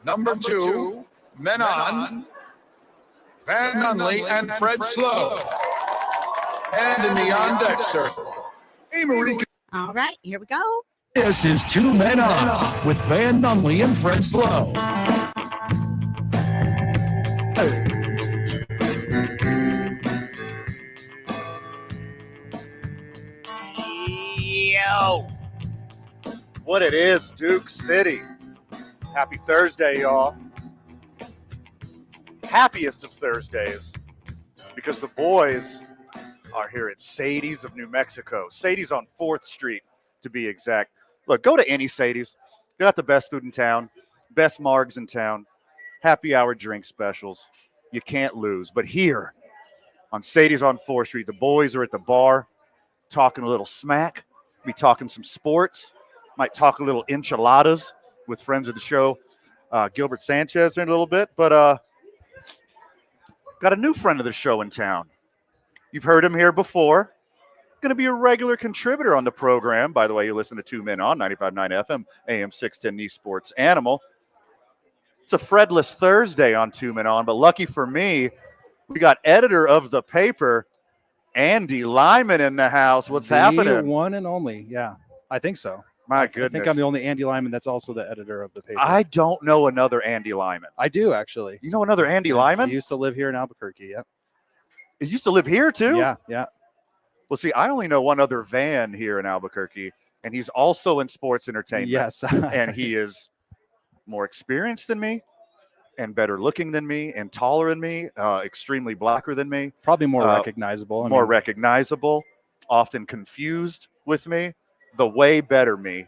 Number 2, men on, Van Nunley and Fred Slow. And in the on-deck circle, Amory. All right, here we go. This is 2 Men On with Van Nunley and Fred Slow. Yo! What it is, Duke City. Happy Thursday, y'all. Happiest of Thursdays, because the boys are here at Sadie's of New Mexico. Sadie's on 4th Street, to be exact. Look, go to any Sadie's. They got the best food in town, best margs in town, happy hour drink specials. You can't lose. But here on Sadie's on 4th Street, the boys are at the bar talking a little smack. Be talking some sports. Might talk a little enchiladas with friends of the show, Gilbert Sanchez in a little bit. But got a new friend of the show in town. You've heard him here before. Going to be a regular contributor on the program. By the way, you're listening to 2 Men On, 95.9 FM, AM 610, the Sports Animal. It's a Fredless Thursday on 2 Men On, but lucky for me, we got editor of the paper, Andy Lyman, in the house. What's happening? One and only. Yeah, I think so. My goodness. I think I'm the only Andy Lyman that's also the editor of the paper. I don't know another Andy Lyman. I do, actually. You know another Andy Lyman? He used to live here in Albuquerque, yeah. He used to live here, too? Yeah. Well, see, I only know one other Van here in Albuquerque, and he's also in sports entertainment. Yes. And he is more experienced than me and better looking than me and taller than me, extremely blacker than me. Probably more recognizable. Recognizable, often confused with me. The way better me,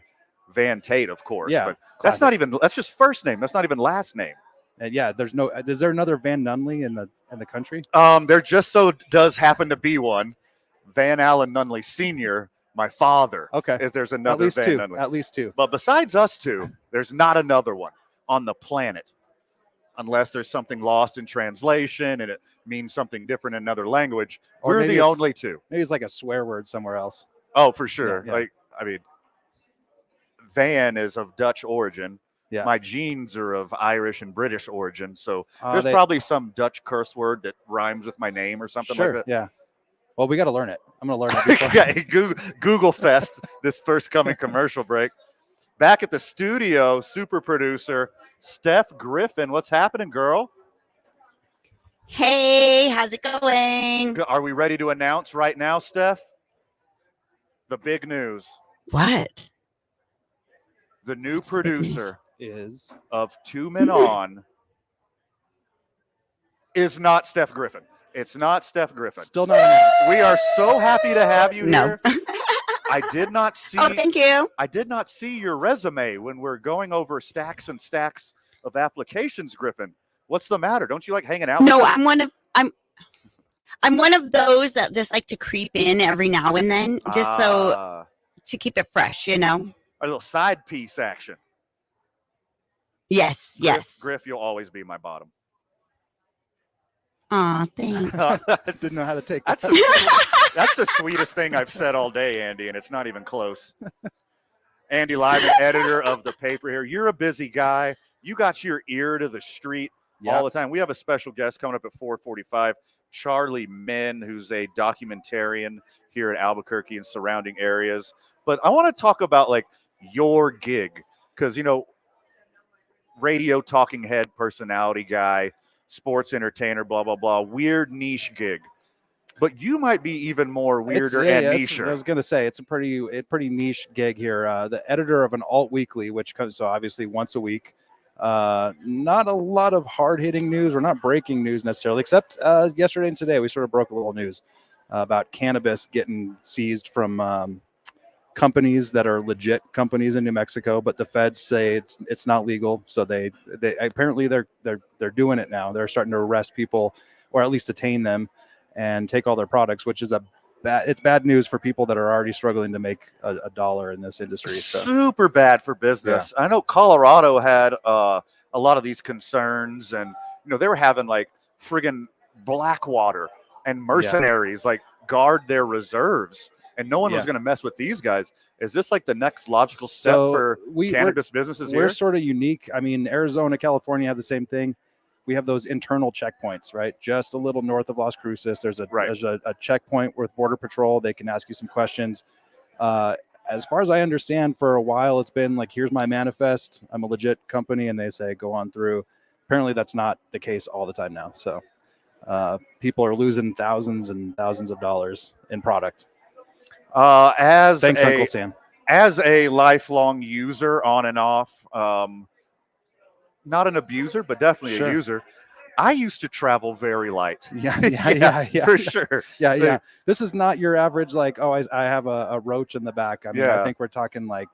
Van Tate, of course. Yeah, but that's just first name. That's not even last name. And yeah, is there another Van Nunley in the country? There just so does happen to be one. Van Allen Nunley Sr., my father. Okay. There's another Van Nunley. At least two. But besides us two, there's not another one on the planet. Unless there's something lost in translation and it means something different in another language. Or we're the only two. Maybe it's like a swear word somewhere else. Oh, for sure. Yeah. Van is of Dutch origin. Yeah. My genes are of Irish and British origin. So there's probably some Dutch curse word that rhymes with my name or something like that. Yeah. Well, we got to learn it. I'm going to learn it. Yeah, Google Fest, this first coming commercial break. Back at the studio, super producer Steph Griffin. What's happening, girl? Hey, how's it going? Are we ready to announce right now, Steph? The big news. What? The new producer is of 2 Men On is not Steph Griffin. It's not Steph Griffin. Still not announced. We are so happy to have you here. No. I did not see. Oh, thank you. I did not see your resume when we're going over stacks and stacks of applications, Griffin. What's the matter? Don't you like hanging out? No, I'm one of those that just like to creep in every now and then, just so to keep it fresh, you know. A little side piece action. Yes, yes. Griff, you'll always be my bottom. Aw, thanks. Didn't know how to take that. That's the sweetest thing I've said all day, Andy, and it's not even close. Andy Lyman, editor of the paper here. You're a busy guy. You got your ear to the street all the time. We have a special guest coming up at 4:45, Charlie Min, who's a documentarian here at Albuquerque and surrounding areas. But I want to talk about like your gig because, you know, radio talking head personality guy, sports entertainer, blah, blah, blah, weird niche gig. But you might be even more weirder and niche. I was going to say, it's a pretty niche gig here. The editor of an alt weekly, which comes so obviously once a week. Not a lot of hard-hitting news or not breaking news necessarily, except yesterday and today we sort of broke a little news about cannabis getting seized from companies that are legit companies in New Mexico, but the feds say it's not legal. So they apparently they're doing it now. They're starting to arrest people or at least detain them and take all their products, which is it's bad news for people that are already struggling to make a dollar in this industry. So. Super bad for business. Yeah. I know Colorado had a lot of these concerns, and you know they were having like friggin' Blackwater and mercenaries like guard their reserves and no one was Yeah. going to mess with these guys. Is this like the next logical step So for cannabis businesses we're here? sort of unique. I mean, Arizona, California have the same thing. We have those internal checkpoints, right? Just a little north of Las Cruces. There's a checkpoint with Border Patrol. They can ask you some questions. As far as I understand, for a while, it's been like, here's my manifest. I'm a legit company. And they say, go on through. Apparently, that's not the case all the time now. So people are losing thousands and thousands of dollars in product. Thanks, Uncle Sam. As a lifelong user on and off, not an abuser, but definitely a user, I used to travel very light. Yeah, for sure. Yeah. This is not your average, like, oh, I have a roach in the back. I mean, I think we're talking like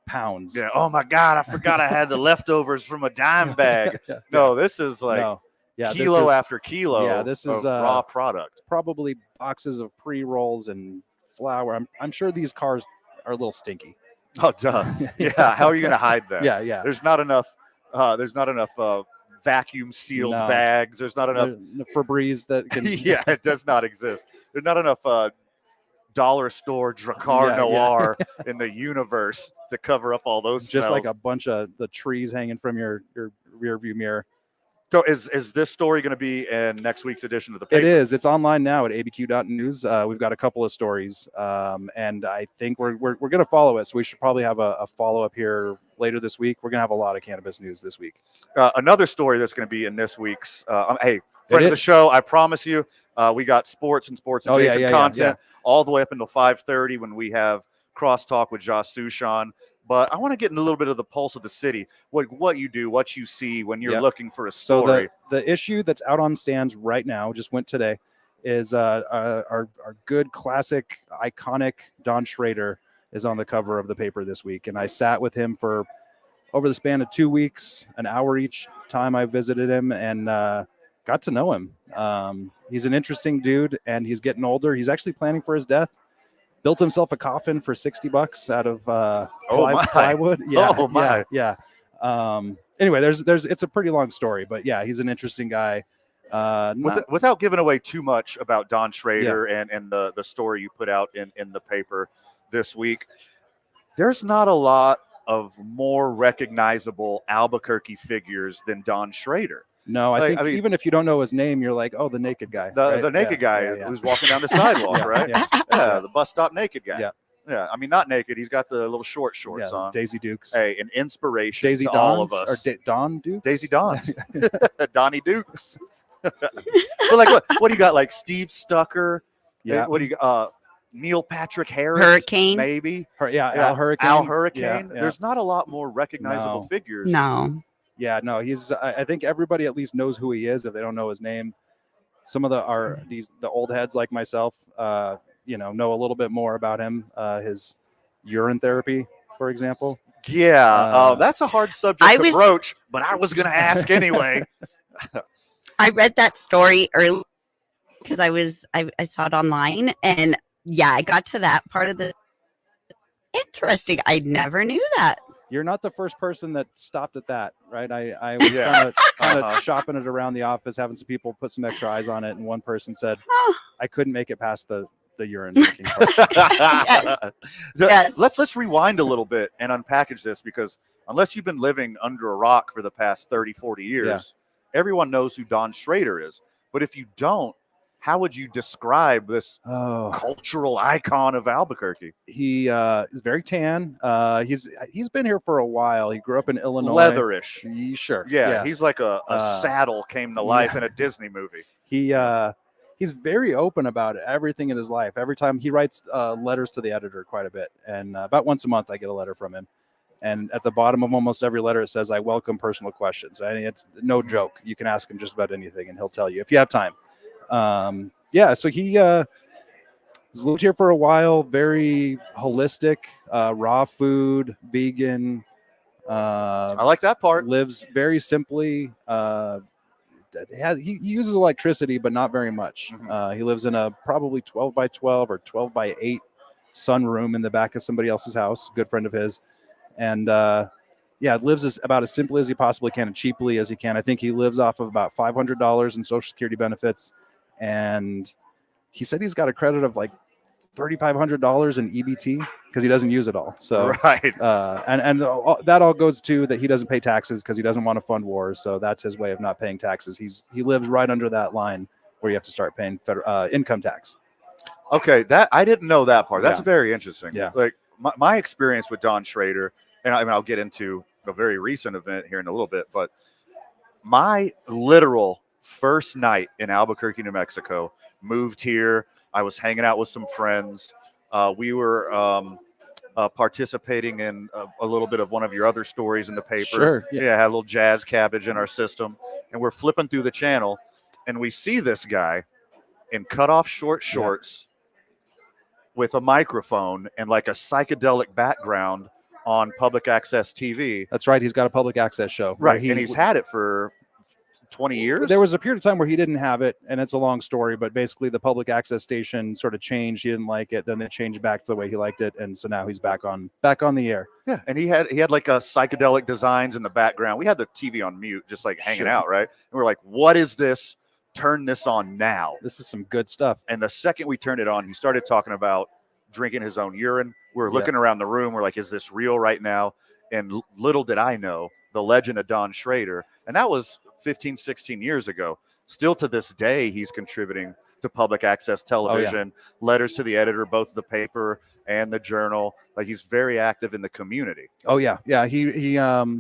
pounds. Yeah. Oh my God, I forgot I had the leftovers from a dime bag. No, this is like kilo after kilo. Yeah, this is raw product. Probably boxes of pre-rolls and flour. I'm sure these cars are a little stinky. Oh, duh. Yeah. How are you going to hide that? Yeah. There's not enough. Vacuum sealed bags. There's not enough Febreze that can. Yeah, it does not exist. There's not enough dollar store Dracar Noir in the universe to cover up all those just smells. Like a bunch of the trees hanging from your rear view mirror. So is this story going to be in next week's edition of the paper? It is. It's online now at abq.news. We've got a couple of stories, and I think we're going to follow it. So we should probably have a follow-up here later this week. We're going to have a lot of cannabis news this week. Another story that's going to be in this week's, hey, friend of the show, I promise you, we got sports and sports adjacent content all the way up until 5:30 when we have crosstalk with Josh Sushan. But I want to get in a little bit of the pulse of the city, what you do, what you see when you're looking for a story. So the issue that's out on stands right now, just went today, is our good, classic, iconic Don Schrader is on the cover of the paper this week. And I sat with him for over the span of 2 weeks, an hour each time I visited him, and got to know him. He's an interesting dude, and he's getting older. He's actually planning for his death. Built himself a coffin for $60 out of plywood. Yeah. Anyway, it's a pretty long story, but yeah, he's an interesting guy. Without giving away too much about Don Schrader and the story you put out in the paper this week, there's not a lot of more recognizable Albuquerque figures than Don Schrader. No, I think even if you don't know his name, you're like, oh, the naked guy. The naked guy who's walking down the sidewalk, right? Yeah, the bus stop naked guy. Yeah. I mean, not naked. He's got the little shorts on. Daisy Dukes. Hey, an inspiration Daisy to Dons, all of us. Or Don Dukes? Daisy Dons. Donnie Dukes. But like, what do you got? Like Steve Stucker? Yeah. What do you got? Neil Patrick Harris? Hurricane? Maybe. Al Hurricane. Al Hurricane. Yeah. There's not a lot more recognizable figures. No. Yeah, no, he's. I think everybody at least knows who he is if they don't know his name. Some of the old heads like myself, know a little bit more about him. His urine therapy, for example. Yeah, that's a hard subject to broach, but I was going to ask anyway. I read that story early because I saw it online, and I got to that part of the interesting. I never knew that. You're not the first person that stopped at that, right? I was kind of shopping it around the office, having some people put some extra eyes on it, and one person said, I couldn't make it past the urine drinking part. Yes. Let's rewind a little bit and unpackage this, because unless you've been living under a rock for the past 30, 40 years, everyone knows who Don Schrader is. But if you don't, how would you describe this cultural icon of Albuquerque? He is very tan. He's been here for a while. He grew up in Illinois. Leatherish. Sure. Yeah, he's like a saddle came to life in a Disney movie. He's very open about everything in his life. Every time he writes letters to the editor quite a bit. And about once a month I get a letter from him. And at the bottom of almost every letter, it says, I welcome personal questions. I mean, it's no joke. You can ask him just about anything and he'll tell you if you have time. So he has lived here for a while, very holistic, raw food, vegan. I like that part. Lives very simply. He uses electricity, but not very much. Mm-hmm. He lives in a probably 12 by 12 or 12 by 8 sunroom in the back of somebody else's house, good friend of his. And lives about as simply as he possibly can and cheaply as he can. I think he lives off of about $500 in Social Security benefits. And he said he's got a credit of like $3,500 in EBT because he doesn't use it all. So Right. that all goes to that he doesn't pay taxes because he doesn't want to fund wars. So that's his way of not paying taxes. He lives right under that line where you have to start paying income tax. Okay, that I didn't know that part. That's Yeah. very interesting. Yeah. Like my experience with Don Schrader, and I'll get into a very recent event here in a little bit, but my literal first night in Albuquerque, New Mexico, moved here. I was hanging out with some friends. We were participating in a little bit of one of your other stories in the paper. Sure. Yeah, had a little jazz cabbage in our system, and we're flipping through the channel, and we see this guy in cut-off short shorts with a microphone and like a psychedelic background on public access TV. That's right. He's got a public access show. Right, and he's had it for 20 years. There was a period of time where he didn't have it, and it's a long story, but basically the public access station sort of changed. He didn't like it. Then they changed back to the way he liked it, and so now he's back on the air. Yeah, and he had like a psychedelic designs in the background. We had the TV on mute, just like hanging out, right? And we're like, what is this? Turn this on now. This is some good stuff. And the second we turned it on, he started talking about drinking his own urine. We're looking around the room. We're like, is this real right now? And little did I know the legend of Don Schrader. And that was 15, 16 years ago. Still to this day, he's contributing to public access television, letters to the editor, both the paper and the journal. Like, he's very active in the community. Oh yeah. Yeah. He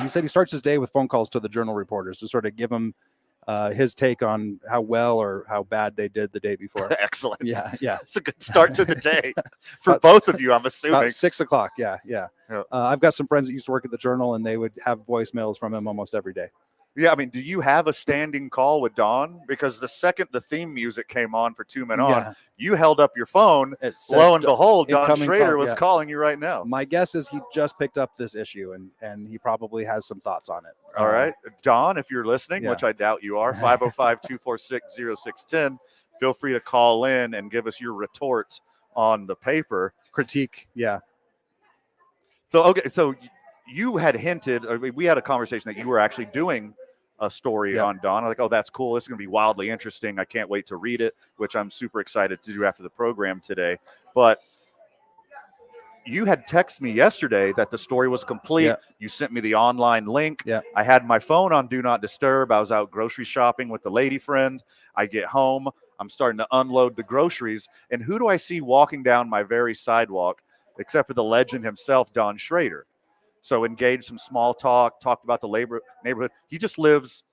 said he starts his day with phone calls to the journal reporters to sort of give him his take on how well or how bad they did the day before. Excellent. Yeah. It's a good start to the day for both of you, I'm assuming. About 6 o'clock. Yeah. I've got some friends that used to work at the journal, and they would have voicemails from him almost every day. Yeah, I mean, do you have a standing call with Don? Because the second the theme music came on for 2 Men On, you held up your phone. Lo and behold, Don Schrader was calling you right now. My guess is he just picked up this issue, and he probably has some thoughts on it. All right. Don, if you're listening, which I doubt you are, 505-246-0610, feel free to call in and give us your retort on the paper. Critique, yeah. So you had hinted, we had a conversation that you were actually doing a story on Don. I'm like, oh, that's cool. This is going to be wildly interesting. I can't wait to read it, which I'm super excited to do after the program today. But you had texted me yesterday that the story was complete. Yeah. You sent me the online link. Yeah. I had my phone on Do Not Disturb. I was out grocery shopping with the lady friend. I get home. I'm starting to unload the groceries. And who do I see walking down my very sidewalk, except for the legend himself, Don Schrader? So engaged some small talk, talked about the neighborhood. He just lives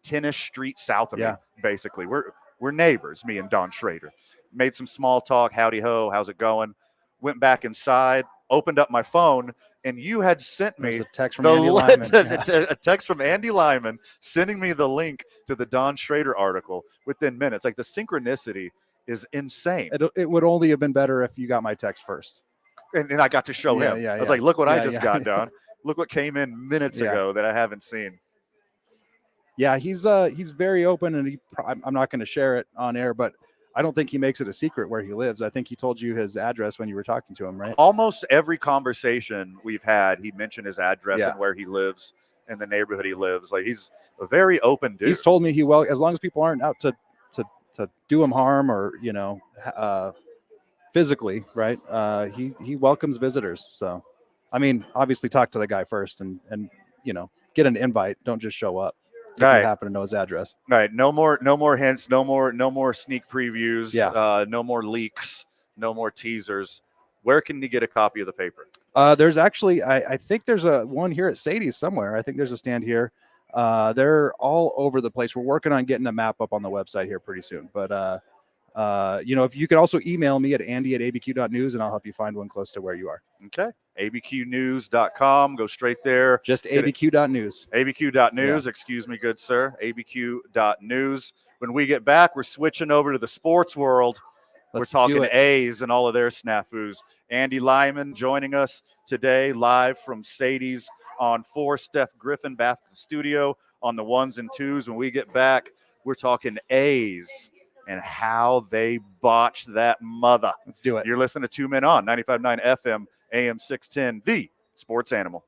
10-ish streets south of me, basically. We're neighbors, me and Don Schrader. Made some small talk, howdy ho, how's it going? Went back inside, opened up my phone, and you had sent me a text from Andy Lyman. A text from Andy Lyman sending me the link to the Don Schrader article within minutes. Like, the synchronicity is insane. It would only have been better if you got my text first. And I got to show him. I was like, look what I just got, Don. Look what came in minutes ago that I haven't seen. Yeah, he's very open, and I'm not going to share it on air, but I don't think he makes it a secret where he lives. I think he told you his address when you were talking to him, right? Almost every conversation we've had, he mentioned his address and where he lives and the neighborhood he lives. Like, he's a very open dude. He's told me as long as people aren't out to do him harm or, physically, right? He welcomes visitors. So, I mean, obviously talk to the guy first and get an invite. Don't just show up. If you happen to know his address. All right. No more hints. No more sneak previews. No more leaks. No more teasers. Where can you get a copy of the paper? There's actually, I think there's one here at Sadie's somewhere. I think there's a stand here. They're all over the place. We're working on getting a map up on the website here pretty soon. But, if you could also email me at andy@abq.news, and I'll help you find one close to where you are. Okay. abqnews.com. Go straight there. Just abq.news. abq.news. Excuse me, good sir. abq.news. When we get back, we're switching over to the sports world. We're talking A's and all of their snafus. Andy Lyman joining us today live from Sadie's on 4 Steph Griffin back in the studio on the 1s and 2s. When we get back, we're talking A's and how they botched that mother. Let's do it. You're listening to 2 Men On, 95.9 FM, AM 610, the sports animal.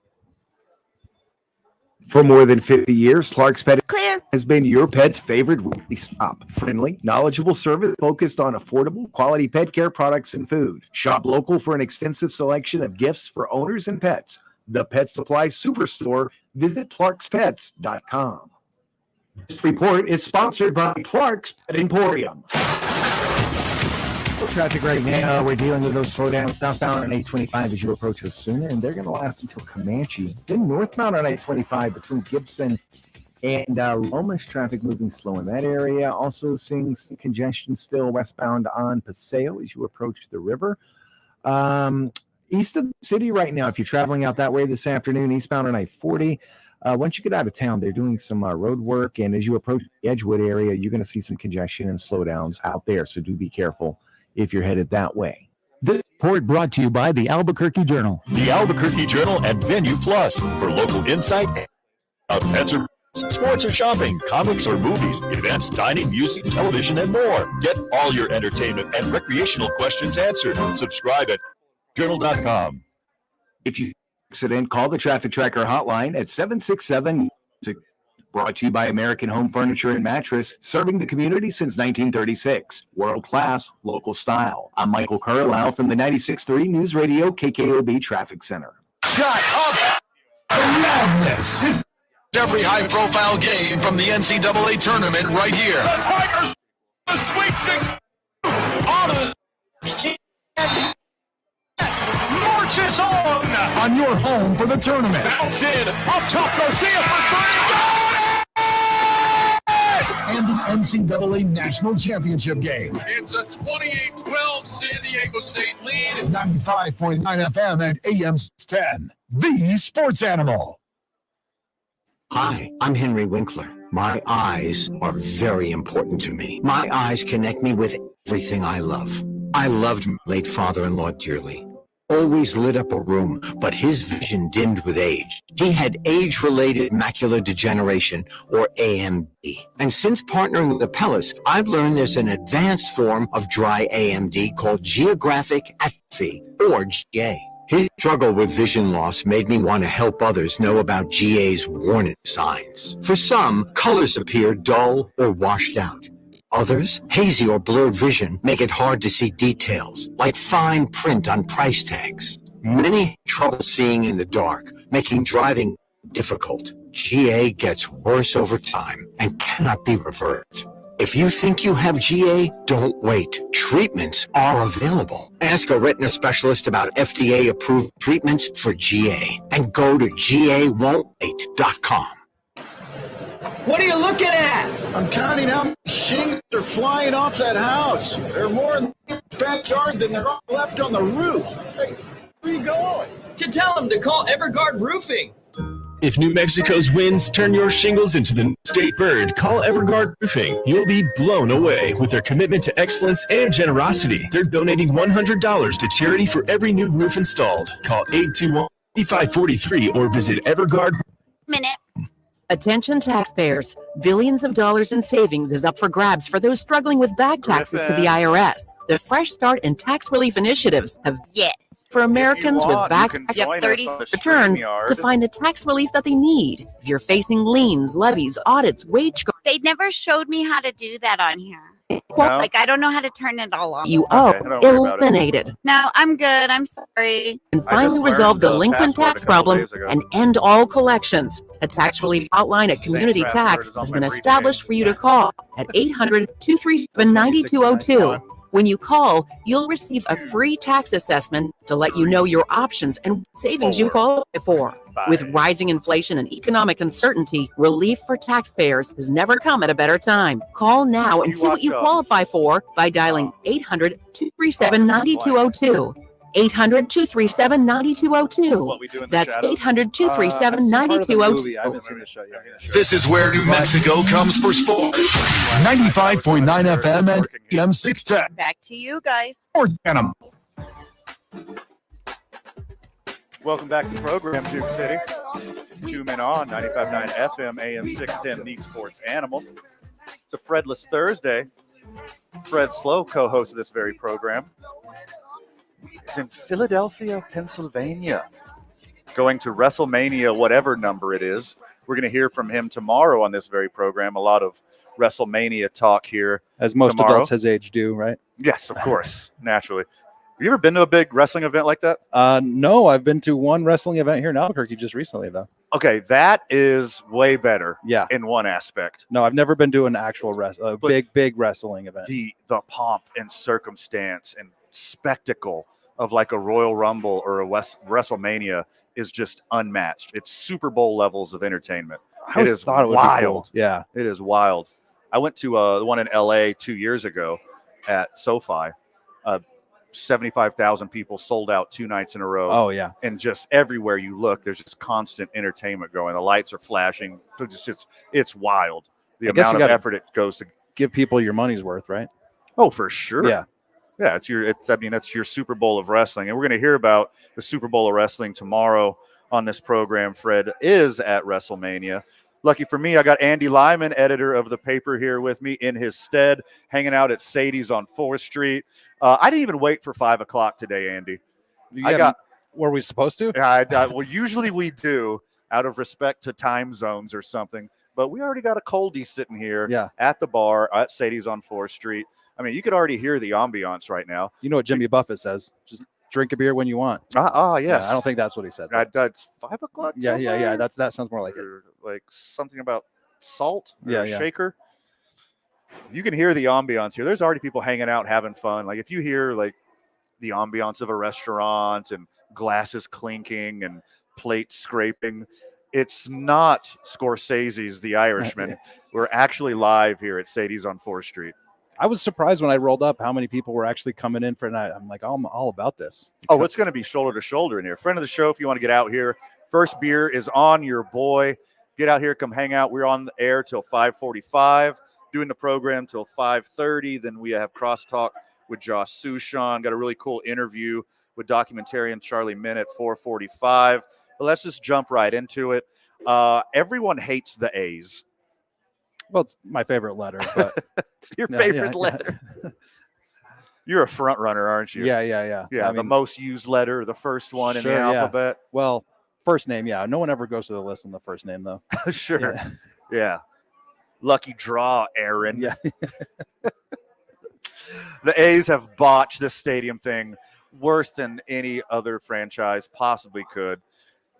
For more than 50 years, Clark's Pet Clear. has been your pet's favorite weekly stop. Friendly, knowledgeable service focused on affordable, quality pet care products and food. Shop local for an extensive selection of gifts for owners and pets. The Pet Supply Superstore. Visit clarkspets.com. This report is sponsored by Clark's Pet Emporium. Traffic right now, we're dealing with those slowdowns southbound on 825 as you approach Osuna, and they're going to last until Comanche. Then northbound on 825 between Gibson and Lomas, traffic moving slow in that area. Also seeing some congestion still westbound on Paseo as you approach the river. East of the city right now, if you're traveling out that way this afternoon, eastbound on I-40. Once you get out of town, they're doing some road work, and as you approach the Edgewood area, you're going to see some congestion and slowdowns out there, so do be careful if you're headed that way. This report brought to you by the Albuquerque Journal. The Albuquerque Journal and Venue Plus for local insight of pets or sports or shopping, comics or movies, events, dining, music, television, and more. Get all your entertainment and recreational questions answered. Subscribe at journal.com. If you accident, call the Traffic Tracker hotline at 767. Brought to you by American Home Furniture and Mattress, serving the community since 1936. World class, local style. I'm Michael Carlisle from the 96.3 News Radio KKOB Traffic Center. Shut up! The madness! This is every high-profile game from the NCAA tournament right here. The Tigers, the Sweet 16 on marches on your home for the tournament. Bounce in, up top, Garcia for three. And the NCAA National Championship game. It's a 28-12 San Diego State lead. 95.9 FM and AM 610. The Sports Animal. Hi, I'm Henry Winkler. My eyes are very important to me. My eyes connect me with everything I love. I loved my late father-in-law dearly. Always lit up a room, but his vision dimmed with age. He had age-related macular degeneration, or AMD. And since partnering with Apellis, I've learned there's an advanced form of dry AMD called geographic atrophy, or GA. His struggle with vision loss made me want to help others know about GA's warning signs. For some, colors appear dull or washed out. Others, hazy or blurred vision make it hard to see details, like fine print on price tags. Many have trouble seeing in the dark, making driving difficult. GA gets worse over time and cannot be reversed. If you think you have GA, don't wait. Treatments are available. Ask a retina specialist about FDA-approved treatments for GA and go to GAWon'tWait.com. What are you looking at? I'm counting how many shingles are flying off that house. There are more in the backyard than there are left on the roof. Hey, where are you going? To tell them to call Everguard Roofing. If New Mexico's winds turn your shingles into the state bird, call Everguard Roofing. You'll be blown away with their commitment to excellence and generosity. They're donating $100 to charity for every new roof installed. Call 821-8543 or visit Everguard. Minute. Attention taxpayers, billions of dollars in savings is up for grabs for those struggling with bag taxes to the IRS. The Fresh Start and Tax Relief Initiatives have for Americans with back tax 30 returns to find the tax relief that they need. If you're facing liens, levies, audits, wage... They never showed me how to do that on here. No? Like, I don't know how to turn it all off. You owe eliminated. No, I'm good. I'm sorry. And finally resolve delinquent tax problem and end all collections. A tax relief outline at Community Tax has been established for you to call at 800-237-9202. When you call, you'll receive a free tax assessment to let you know your options and savings you qualify for. With rising inflation and economic uncertainty, relief for taxpayers has never come at a better time. Call now and see what you qualify for by dialing 800-237-9202. 800-237-9202. That's 800-237-9202. This is where New Mexico comes for sports. 95.9 FM and AM 610. Back to you guys. Sports Animal. Welcome back to the program, Duke City. 2 men on 95.9 FM, AM 610, the Sports Animal. It's a Fredless Thursday. Fred Slow, co-host of this very program, is in Philadelphia, Pennsylvania, going to WrestleMania, whatever number it is, We're going to hear from him tomorrow on this very program. A lot of WrestleMania talk here. As most tomorrow. adults his age do, right? Yes, of course, naturally. Have you ever been to a big wrestling event like that? No, I've been to one wrestling event here in Albuquerque just recently, though. Okay, that is way better. Yeah. In one aspect. No, I've never been to an actual big wrestling event. The pomp and circumstance and spectacle of like a Royal Rumble or a WrestleMania is just unmatched. It's Super Bowl levels of entertainment. I always thought it would be cool. Yeah. It is wild. I went to the one in LA 2 years ago at SoFi. 75,000 people sold out 2 nights in a row. Oh, yeah. And just everywhere you look, there's just constant entertainment going. The lights are flashing. It's wild. The amount of effort it goes to give people your money's worth, right? Oh, for sure. Yeah. Yeah, that's your Super Bowl of wrestling. And we're going to hear about the Super Bowl of wrestling tomorrow on this program. Fred is at WrestleMania. Lucky for me, I got Andy Lyman, editor of the paper, here with me in his stead, hanging out at Sadie's on 4th Street. I didn't even wait for 5 o'clock today, Andy. Were we supposed to? Well, usually we do, out of respect to time zones or something. But we already got a coldie sitting here at the bar at Sadie's on 4th Street. I mean, you could already hear the ambiance right now. You know what Jimmy Buffett says? Just drink a beer when you want. Yes. Yeah, I don't think that's what he said. That's 5 o'clock. Yeah. That sounds more like it. Like something about salt. Yeah. Shaker. You can hear the ambiance here. There's already people hanging out, having fun. Like if you hear like the ambiance of a restaurant and glasses clinking and plates scraping, it's not Scorsese's The Irishman. We're actually live here at Sadie's on 4th Street. I was surprised when I rolled up how many people were actually coming in for a night. I'm like, I'm all about this. Oh, it's going to be shoulder to shoulder in here. Friend of the show, if you want to get out here, first beer is on your boy. Get out here, come hang out. We're on the air till 5:45, doing the program till 5:30. Then we have crosstalk with Josh Sushan. Got a really cool interview with documentarian Charlie Min at 4:45. But let's just jump right into it. Everyone hates the A's. Well, it's my favorite letter, but it's your favorite letter. You're a front runner, aren't you? Yeah. Yeah, the most used letter, the first one in the alphabet. Well, first name, yeah. No one ever goes to the list in the first name, though. Sure. Yeah. Lucky draw, Aaron. Yeah. The A's have botched this stadium thing worse than any other franchise possibly could.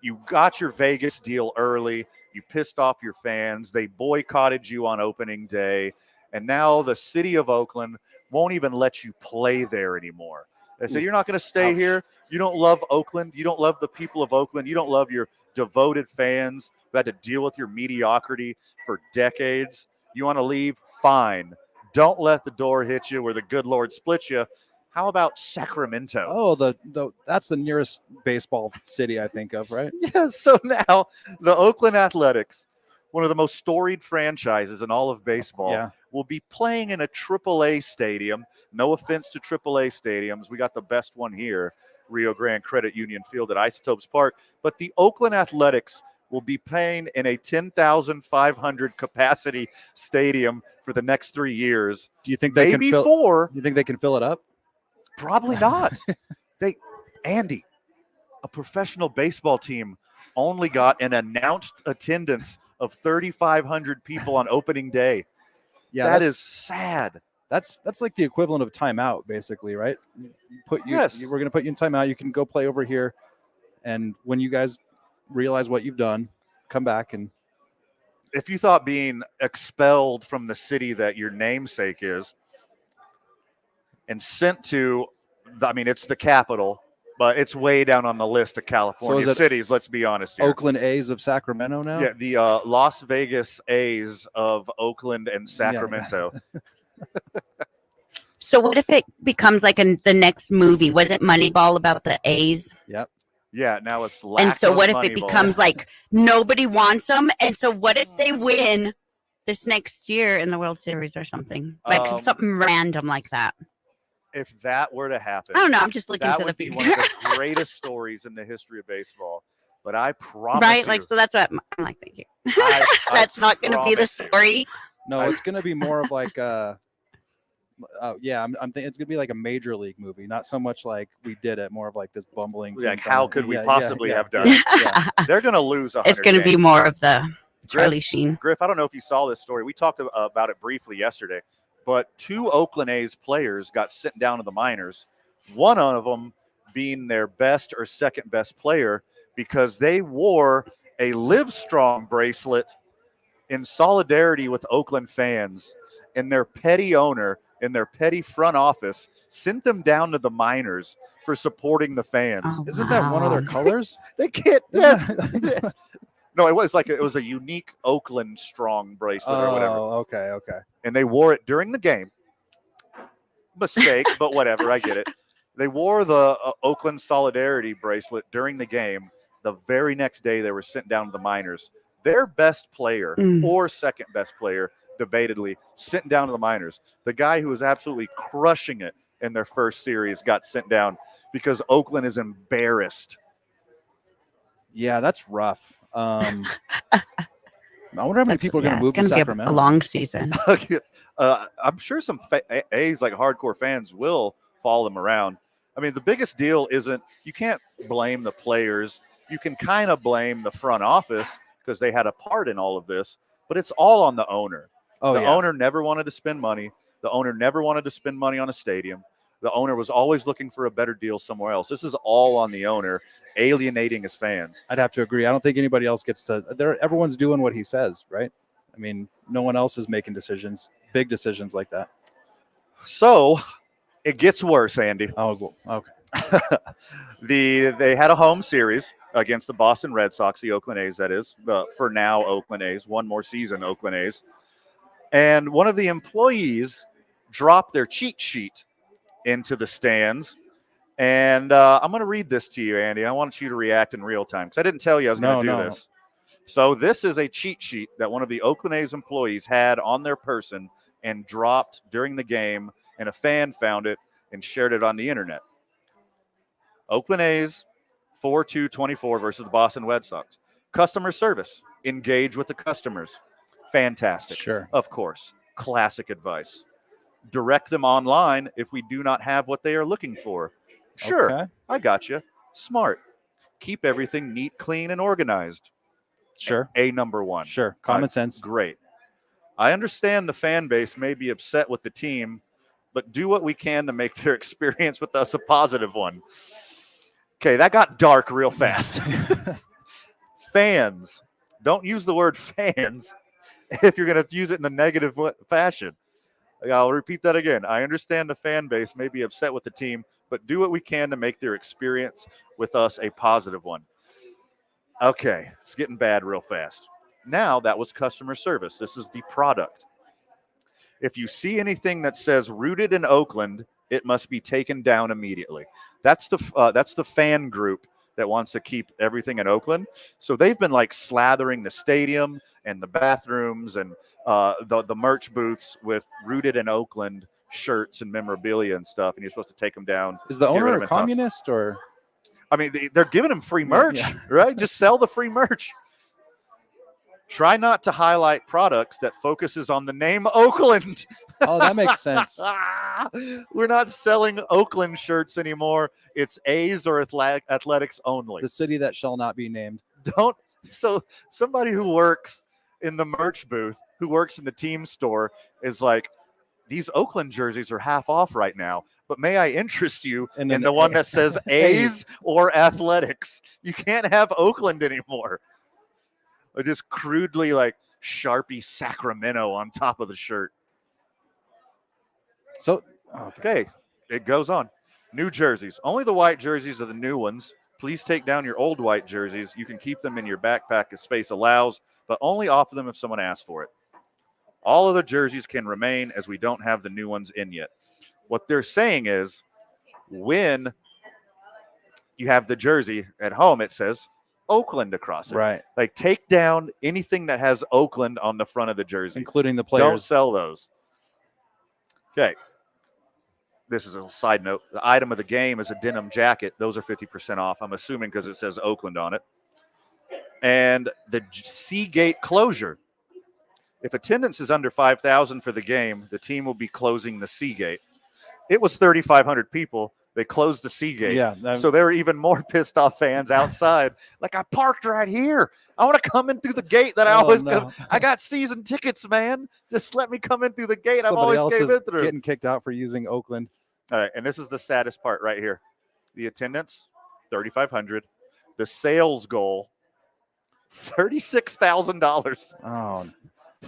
You got your Vegas deal early. You pissed off your fans. They boycotted you on opening day. And now the city of Oakland won't even let you play there anymore. They said, you're not going to stay here. You don't love Oakland. You don't love the people of Oakland. You don't love your devoted fans who had to deal with your mediocrity for decades. You want to leave? Fine. Don't let the door hit you where the good Lord splits you. How about Sacramento? Oh, that's the nearest baseball city I think of, right? Yeah, so now the Oakland Athletics, one of the most storied franchises in all of baseball, will be playing in a AAA stadium. No offense to AAA stadiums. We got the best one here, Rio Grande Credit Union Field at Isotopes Park. But the Oakland Athletics will be playing in a 10,500 capacity stadium for the next 3 years. Do you think they can fill? You think they can fill it up? Probably not. Andy, a professional baseball team only got an announced attendance of 3,500 people on opening day. Yeah, that is sad. That's like the equivalent of timeout, basically, right? Yes. We're going to put you in timeout. You can go play over here, and when you guys realize what you've done, come back. And if you thought being expelled from the city that your namesake is and sent to, it's the capital, but it's way down on the list of California cities, let's be honest here. Oakland A's of Sacramento now? Yeah, the Las Vegas A's of Oakland and Sacramento. Yeah. So what if it becomes like the next movie? Was it Moneyball about the A's? Yep. Yeah, now it's And so what if it becomes like nobody wants them? And so what if they win this next year in the World Series or something? Like something random like that. If that were to happen, I don't know. I'm just looking to the future. future. That would be one of the greatest stories in the history of baseball. But I promise right? you, Like, so that's what I'm like, thank you. That's not going to be the story. No, it's going to be more of like I'm thinking it's going to be like a major league movie, not so much like we did it, more of like this bumbling. Like, how could we possibly have done it? Yeah. They're going to lose 100 It's going to be more of the Charlie Sheen. Griff, I don't know if you saw this story. We talked about it briefly yesterday, but 2 Oakland A's players got sent down to the minors. One of them being their best or second best player because they wore a Live Strong bracelet in solidarity with Oakland fans, and their petty owner and their petty front office sent them down to the minors for supporting the fans. Oh, Isn't that one of their colors? They can't. Yes. No, it was a unique Oakland Strong bracelet or whatever. Oh, okay. And they wore it during the game. Mistake, but whatever. I get it. They wore the Oakland Solidarity bracelet during the game. The very next day, they were sent down to the minors. Their best player or second best player, debatedly, sent down to the minors. The guy who was absolutely crushing it in their first series got sent down because Oakland is embarrassed. Yeah, that's rough. I wonder how many people are going to move to It's going to Sacramento. be a long season. I'm sure some A's, like hardcore fans, will follow them around. I mean, the biggest deal isn't, you can't blame the players. You can kind of blame the front office because they had a part in all of this, but it's all on the owner. The owner never wanted to spend money. The owner never wanted to spend money on a stadium. The owner was always looking for a better deal somewhere else. This is all on the owner, alienating his fans. I'd have to agree. I don't think anybody else gets to. Everyone's doing what he says, right? I mean, no one else is making big decisions like that. So it gets worse, Andy. Oh, okay. They had a home series against the Boston Red Sox, the Oakland A's, that is, for now Oakland A's, one more season Oakland A's. And one of the employees dropped their cheat sheet into the stands. And I'm going to read this to you, Andy. I want you to react in real time because I didn't tell you I was going to do this. So this is a cheat sheet that one of the Oakland A's employees had on their person and dropped during the game, and a fan found it and shared it on the internet. Oakland A's 4-2-24 versus the Boston Red Sox. Customer service. Engage with the customers. Fantastic. Sure. Of course. Classic advice. Direct them online if we do not have what they are looking for. Sure. Okay. I got you. Smart. Keep everything neat, clean, and organized. Sure. A number one. Sure. Common sense. Great. I understand the fan base may be upset with the team, but do what we can to make their experience with us a positive one. Okay, that got dark real fast. Fans. Don't use the word fans if you're going to use it in a negative fashion. I'll repeat that again. I understand the fan base may be upset with the team, but do what we can to make their experience with us a positive one. Okay, it's getting bad real fast. Now that was customer service. This is the product. If you see anything that says rooted in Oakland, it must be taken down immediately. That's the fan group that wants to keep everything in Oakland. So they've been like slathering the stadium and the bathrooms and the merch booths with rooted in Oakland shirts and memorabilia and stuff. And you're supposed to take them down. Is the owner a communist or? I mean, they're giving them free merch, right? Just sell the free merch. Try not to highlight products that focuses on the name Oakland. Oh, that makes sense. We're not selling Oakland shirts anymore. It's A's or athletics only. The city that shall not be named. So somebody who works in the merch booth, who works in the team store is like, these Oakland jerseys are half off right now, but may I interest you in the one that says A's or athletics? You can't have Oakland anymore. Or just crudely like Sharpie Sacramento on top of the shirt. So, okay, it goes on. New jerseys. Only the white jerseys are the new ones. Please take down your old white jerseys. You can keep them in your backpack if space allows, but only offer them if someone asks for it. All other jerseys can remain as we don't have the new ones in yet. What they're saying is when you have the jersey at home, it says Oakland across it. Right. Like take down anything that has Oakland on the front of the jersey. Including the players. Don't sell those. Okay. This is a side note. The item of the game is a denim jacket. Those are 50% off. I'm assuming because it says Oakland on it. And the Seagate closure. If attendance is under 5,000 for the game, the team will be closing the Seagate. It was 3,500 people. They closed the C gate. Yeah. So there were even more pissed off fans outside. Like, I parked right here. I want to come in through the gate that I always come. I got season tickets, man. Just let me come in through the gate. I've always came in through. Getting kicked out for using Oakland. All right, and this is the saddest part right here. The attendance, 3,500. The sales goal, $36,000. Oh,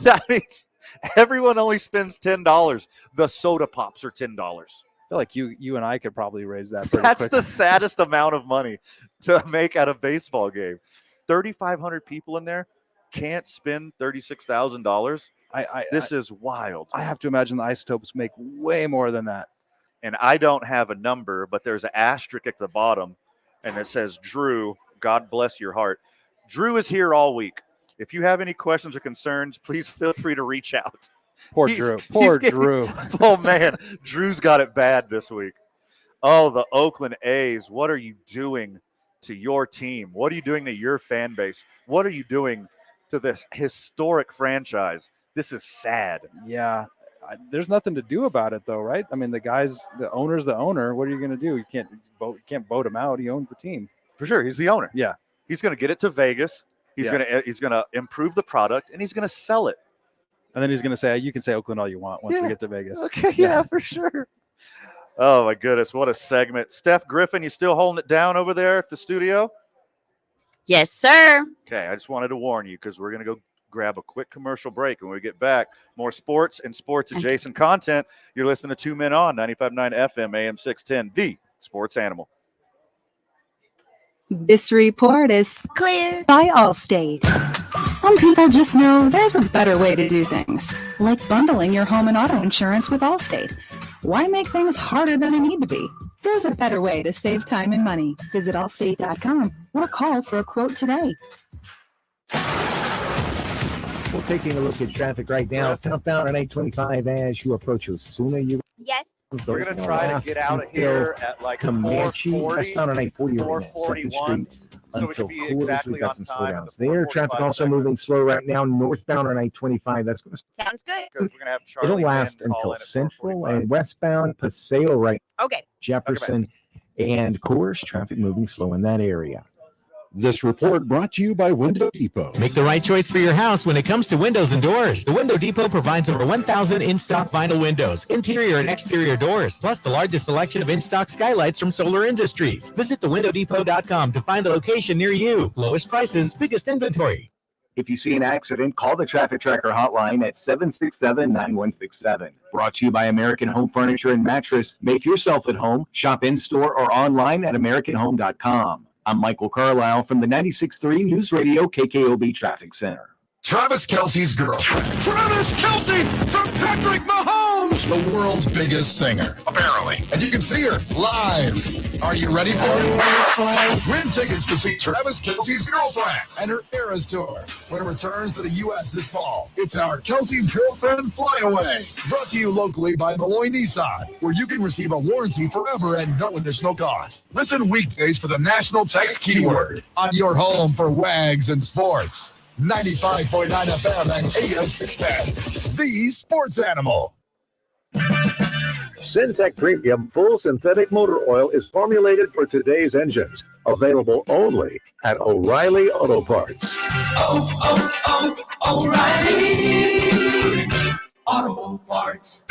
that means everyone only spends $10. The soda pops are $10. I feel like you and I could probably raise that pretty That's quick. the saddest amount of money to make at a baseball game. 3,500 people in there can't spend $36,000. This is wild. I have to imagine the Isotopes make way more than that. And I don't have a number, but there's an asterisk at the bottom, and it says, Drew, God bless your heart. Drew is here all week. If you have any questions or concerns, please feel free to reach out. Poor Drew. Poor Drew. Oh, man. Drew's got it bad this week. Oh, the Oakland A's. What are you doing to your team? What are you doing to your fan base? What are you doing to this historic franchise? This is sad. Yeah. There's nothing to do about it, though, right? I mean, the owner's the owner. What are you going to do? You can't vote him out. He owns the team. For sure. He's the owner. Yeah. He's going to get it to Vegas. He's gonna improve the product, and he's going to sell it. And then he's going to say, you can say Oakland all you want once we get to Vegas. Okay, yeah, for sure. Oh, my goodness. What a segment. Steph Griffin, you still holding it down over there at the studio? Yes, sir. Okay, I just wanted to warn you because we're going to go grab a quick commercial break. When we get back, more sports and sports-adjacent content. You're listening to 2 Men On, 95.9 FM, AM 610, the sports animal. This report is clear by Allstate. Some people just know there's a better way to do things, like bundling your home and auto insurance with Allstate. Why make things harder than they need to be? There's a better way to save time and money. Visit allstate.com or call for a quote today. We're taking a look at traffic right now. Southbound on 825 as you approach Osuna. Yes. We're going to try to get out of here at like Comanche. 4:40, That's found on 840 right now, 2nd 4:41. Street. So we Until could be Coolers, exactly we've got on some time at slowdowns the there. 4:45 Traffic also segment. moving slow right now. Northbound on 825. That's going to Sounds good. We're going to have Charlie it'll last Wynn call until in at Central 4:45. and westbound Paseo right. Okay. Jefferson and Coors. Traffic moving slow in that area. This report brought to you by Window Depot. Make the right choice for your house when it comes to windows and doors. The Window Depot provides over 1,000 in-stock vinyl windows, interior and exterior doors, plus the largest selection of in-stock skylights from Solar Industries. Visit thewindowdepot.com to find the location near you. Lowest prices, biggest inventory. If you see an accident, call the Traffic Tracker hotline at 767-9167. Brought to you by American Home Furniture and Mattress. Make yourself at home. Shop in-store or online at AmericanHome.com. I'm Michael Carlisle from the 96.3 News Radio KKOB Traffic Center. Travis Kelce's girlfriend. Travis Kelce from Patrick Mahomes, the world's biggest singer, apparently. And you can see her live. Are you ready for it? Win tickets to see Travis Kelce's girlfriend and her Eras Tour when it returns to the U.S. this fall. It's our Kelce's Girlfriend Flyaway. Brought to you locally by Malloy Nissan, where you can receive a warranty forever and no additional cost. Listen weekdays for the national text keyword on your home for wags and sports. 95.9 FM and AM 610, the sports animal. Syntec Premium Full Synthetic Motor Oil is formulated for today's engines. Available only at O'Reilly Auto Parts. O'Reilly Auto Parts.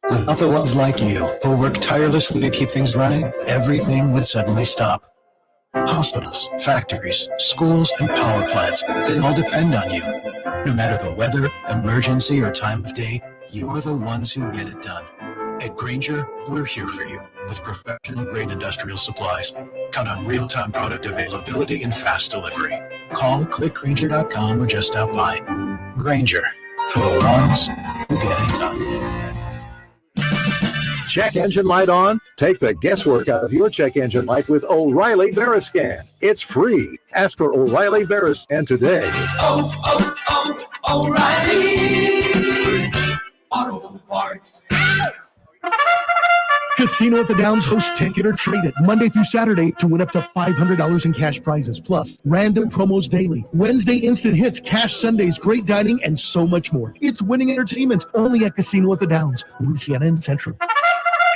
Without the ones like you who work tirelessly to keep things running, everything would suddenly stop. Hospitals, factories, schools, and power plants, they all depend on you. No matter the weather, emergency, or time of day, you're the ones who get it done. At Grainger, we're here for you with professional-grade industrial supplies. Count on real-time product availability and fast delivery. Call, click Grainger.com, or just stop by. Grainger, for the ones who get it done. Check engine light on? Take the guesswork out of your check engine light with O'Reilly Veriscan. It's free. Ask for O'Reilly Veriscan today. O'Reilly Auto Parts. Casino at the Downs hosts Take It or Trade It Monday through Saturday to win up to $500 in cash prizes, plus random promos daily, Wednesday instant hits, cash Sundays, great dining, and so much more. It's winning entertainment only at Casino at the Downs, Louisiana and Central.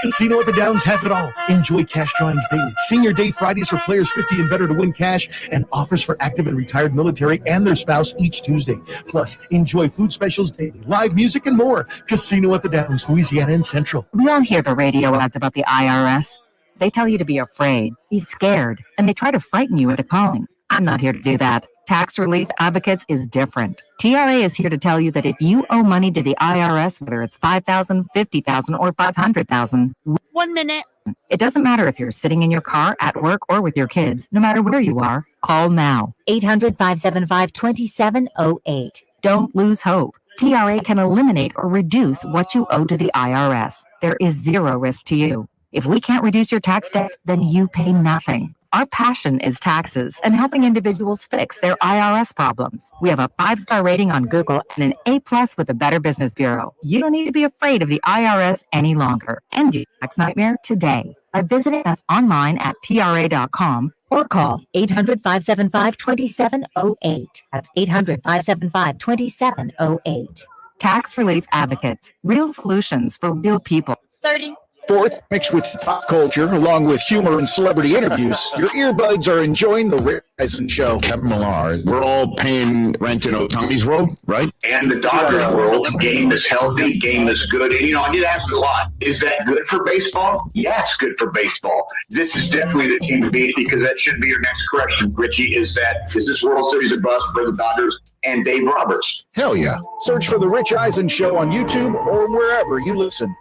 Casino at the Downs has it all. Enjoy cash drawings daily, Senior Day Fridays for players 50 and better to win cash, and offers for active and retired military and their spouse each Tuesday. Plus, enjoy food specials daily, live music, and more. Casino at the Downs, Louisiana and Central. We all hear the radio ads about the IRS. They tell you to be afraid, be scared, and they try to frighten you into calling. I'm not here to do that. Tax Relief Advocates is different. TRA is here to tell you that if you owe money to the IRS, whether it's $5,000, $50,000, or $500,000, 1 minute. It doesn't matter if you're sitting in your car, at work, or with your kids. No matter where you are, call now. 800-575-2708. Don't lose hope. TRA can eliminate or reduce what you owe to the IRS. There is zero risk to you. If we can't reduce your tax debt, then you pay nothing. Our passion is taxes and helping individuals fix their IRS problems. We have a 5-star rating on Google and an A+ with the Better Business Bureau. You don't need to be afraid of the IRS any longer. End your tax nightmare today by visiting us online at tra.com or call 800-575-2708. That's 800-575-2708. Tax Relief Advocates. Real solutions for real people. 30. Fourth, mixed with pop culture, along with humor and celebrity interviews, your earbuds are enjoying the Rick Eisen Show. Kevin Millar, we're all paying rent in Otani's world, right? And the Dodgers world, game is healthy, game is good. And, I get asked a lot, is that good for baseball? Yeah, it's good for baseball. This is definitely the team to beat because that should be your next question, Richie, is this World Series a bust for the Dodgers and Dave Roberts? Hell yeah. Search for the Rich Eisen Show on YouTube or wherever you listen.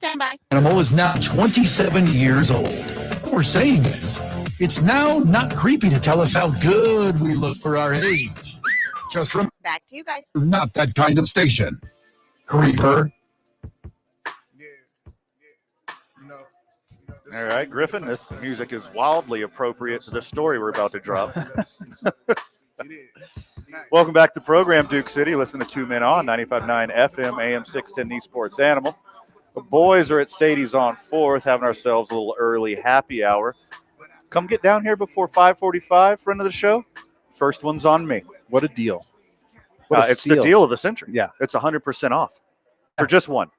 Stand by. Animal is now 27 years old. What we're saying is, it's now not creepy to tell us how good we look for our age. Just remember, Back to you guys. not that kind of station. Creeper. All right, Griffin, this music is wildly appropriate to the story we're about to drop. Welcome back to the program, Duke City. Listen to 2 Men On, 95.9 FM, AM 610, the Sports Animal. The boys are at Sadie's on 4th, having ourselves a little early happy hour. Come get down here before 5:45, friend of the show. First one's on me. What a deal. What a it's steal. the deal of the century. Yeah. It's 100% off for just one.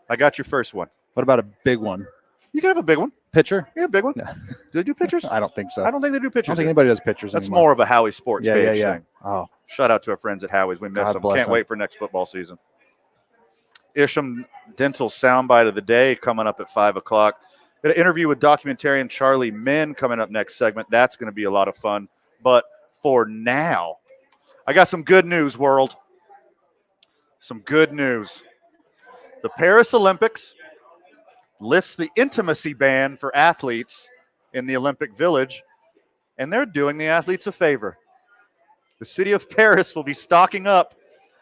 I got your first one. What about a big one? You can have a big one. Pitcher? Yeah, a big one. Do they do pitchers? I don't think so. I don't think they do pitchers. I don't think anybody does pitchers That's anymore. more of a Howie Sports page thing. Oh. Shout out to our friends at Howie's. We miss God them. bless Can't them. wait for next football season. Isham Dental soundbite of the day coming up at 5 o'clock. Got an interview with documentarian Charlie Min coming up next segment. That's going to be a lot of fun. But for now, I got some good news, world. Some good news. The Paris Olympics lifts the intimacy ban for athletes in the Olympic Village, and they're doing the athletes a favor. The city of Paris will be stocking up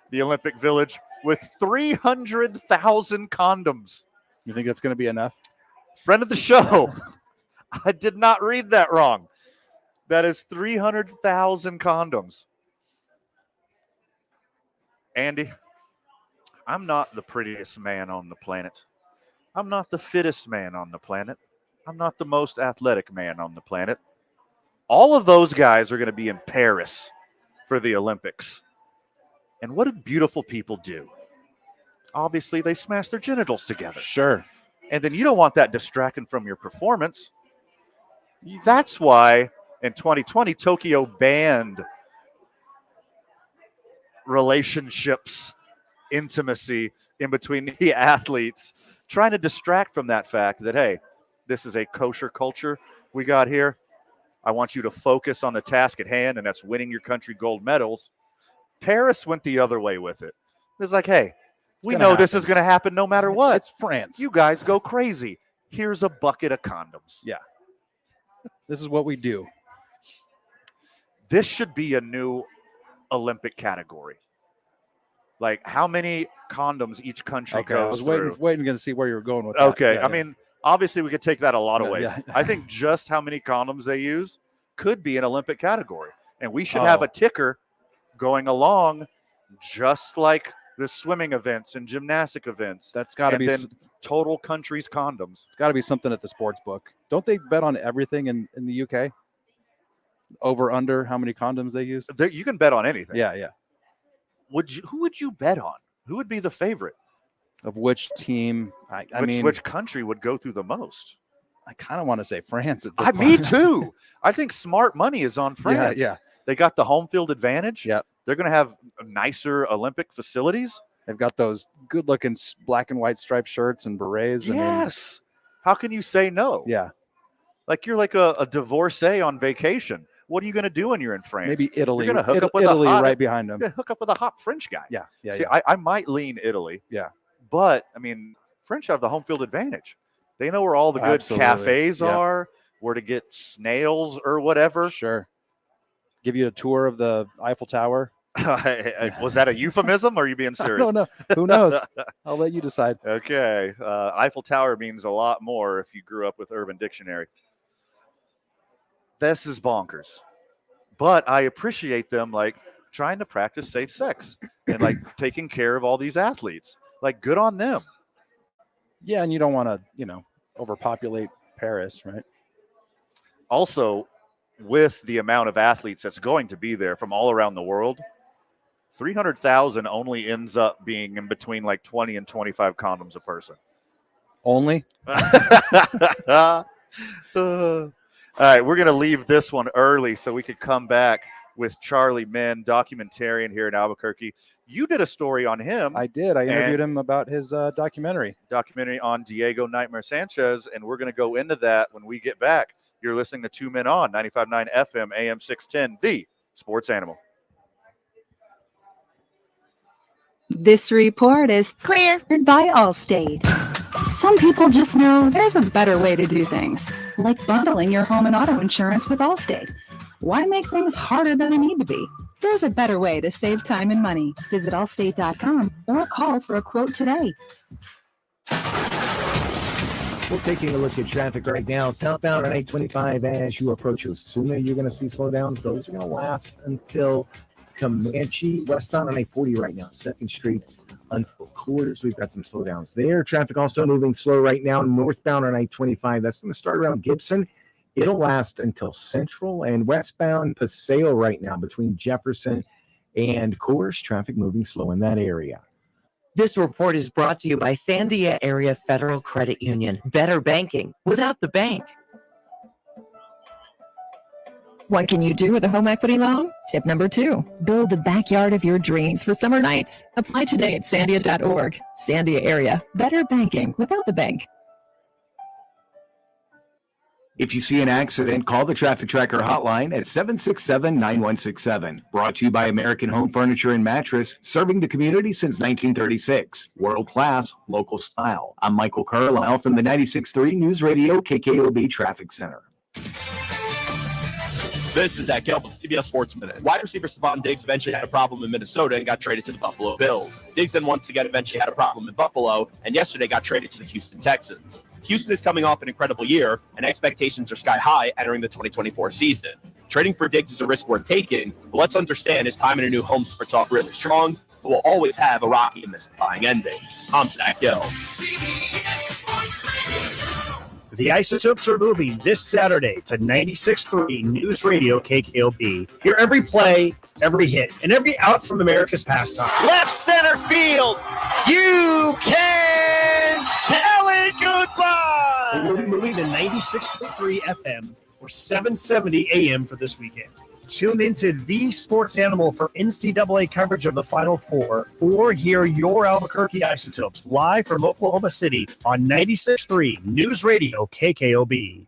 the Olympic Village with 300,000 condoms. You think that's going to be enough? Friend of the show, I did not read that wrong. That is 300,000 condoms. Andy, I'm not the prettiest man on the planet. I'm not the fittest man on the planet. I'm not the most athletic man on the planet. All of those guys are going to be in Paris for the Olympics. And what did beautiful people do? Obviously, they smash their genitals together. Sure. And then you don't want that distracting from your performance. That's why in 2020, Tokyo banned relationships, intimacy in between the athletes, trying to distract from that fact that, hey, this is a kosher culture we got here. I want you to focus on the task at hand, and that's winning your country gold medals. Paris went the other way with it. It's like, hey, we know this is going to happen no matter what. It's France. You guys go crazy. Here's a bucket of condoms. Yeah. This is what we do. This should be a new Olympic category. Like, how many condoms each country Okay, I goes was through. waiting to see where you were going with that. Okay, Yeah, I mean, obviously we could take that a lot of Yeah, ways. yeah. I think just how many condoms they use could be an Olympic category. And we should have a ticker going along just like the swimming events and gymnastic events. That's got to be then total countries condoms. It's got to be something at the sports book. Don't they bet on everything in the UK? Over, under, how many condoms they use? You can bet on anything. Yeah, yeah. Who would you bet on? Who would be the favorite? Of which team? I mean, which country would go through the most? I kind of want to say France at this point. Me too. I think smart money is on France. Yeah. They got the home field advantage. Yep. They're going to have nicer Olympic facilities. They've got those good-looking black and white striped shirts and berets. Yes. How can you say no? Yeah. Like you're like a divorcee on vacation. What are you going to do when you're in France? Maybe Italy. You're going to hook up with Italy a hot, right behind them. Yeah, hook up with a hot French guy. Yeah. See, I might lean Italy. Yeah. But, I mean, French have the home field advantage. They know where all the good cafes are, where to get snails or whatever. Sure. Give you a tour of the Eiffel Tower. Was that a euphemism or are you being serious? I don't know. Who knows? I'll let you decide. Okay. Eiffel Tower means a lot more if you grew up with Urban Dictionary. This is bonkers. But I appreciate them like trying to practice safe sex and like taking care of all these athletes. Like good on them. Yeah, and you don't want to, overpopulate Paris, right? Also, with the amount of athletes that's going to be there from all around the world, 300,000 only ends up being in between like 20 and 25 condoms a person. Only? All right, we're going to leave this one early so we could come back with Charlie Min, documentarian here in Albuquerque. You did a story on him. I did. I interviewed him about his documentary on Diego Nightmare Sanchez, and we're going to go into that when we get back. You're listening to 2 Men On, 95.9 FM, AM 610, the sports animal. This report is cleared by Allstate. Some people just know there's a better way to do things, like bundling your home and auto insurance with Allstate. Why make things harder than they need to be? There's a better way to save time and money. Visit allstate.com or call for a quote today. We're taking a look at traffic right now. Southbound on 825 as you approach Osuna, you're going to see slowdowns. Those are going to last until Comanche. Westbound on 840 right now, 2nd Street until Coors. We've got some slowdowns there. Traffic also moving slow right now. Northbound on 825. That's going to start around Gibson. It'll last until Central. And westbound Paseo right now between Jefferson and Coors. Traffic moving slow in that area. This report is brought to you by Sandia Area Federal Credit Union. Better banking without the bank. What can you do with a home equity loan? Tip number 2, build the backyard of your dreams for summer nights. Apply today at sandia.org. Sandia Area, better banking without the bank. If you see an accident, call the Traffic Tracker hotline at 767-9167. Brought to you by American Home Furniture and Mattress, serving the community since 1936. World class, local style. I'm Michael Carlisle from the 96.3 News Radio KKOB Traffic Center. This is Zach Gelb with CBS Sports Minute. Wide receiver Stephon Diggs eventually had a problem in Minnesota and got traded to the Buffalo Bills. Diggs then once again eventually had a problem in Buffalo and yesterday got traded to the Houston Texans. Houston is coming off an incredible year, and expectations are sky high entering the 2024 season. Trading for Diggs is a risk worth taking, but let's understand his time in a new home starts off really strong, but will always have a rocky and mystifying ending. I'm Zach Gill. The Isotopes are moving this Saturday to 96.3 News Radio KKOB. Hear every play, every hit, and every out from America's pastime. Left center field. You can tell it goodbye. And we'll be moving to 96.3 FM or 770 AM for this weekend. Tune into The Sports Animal for NCAA coverage of the Final Four, or hear your Albuquerque Isotopes live from Oklahoma City on 96.3 News Radio KKOB.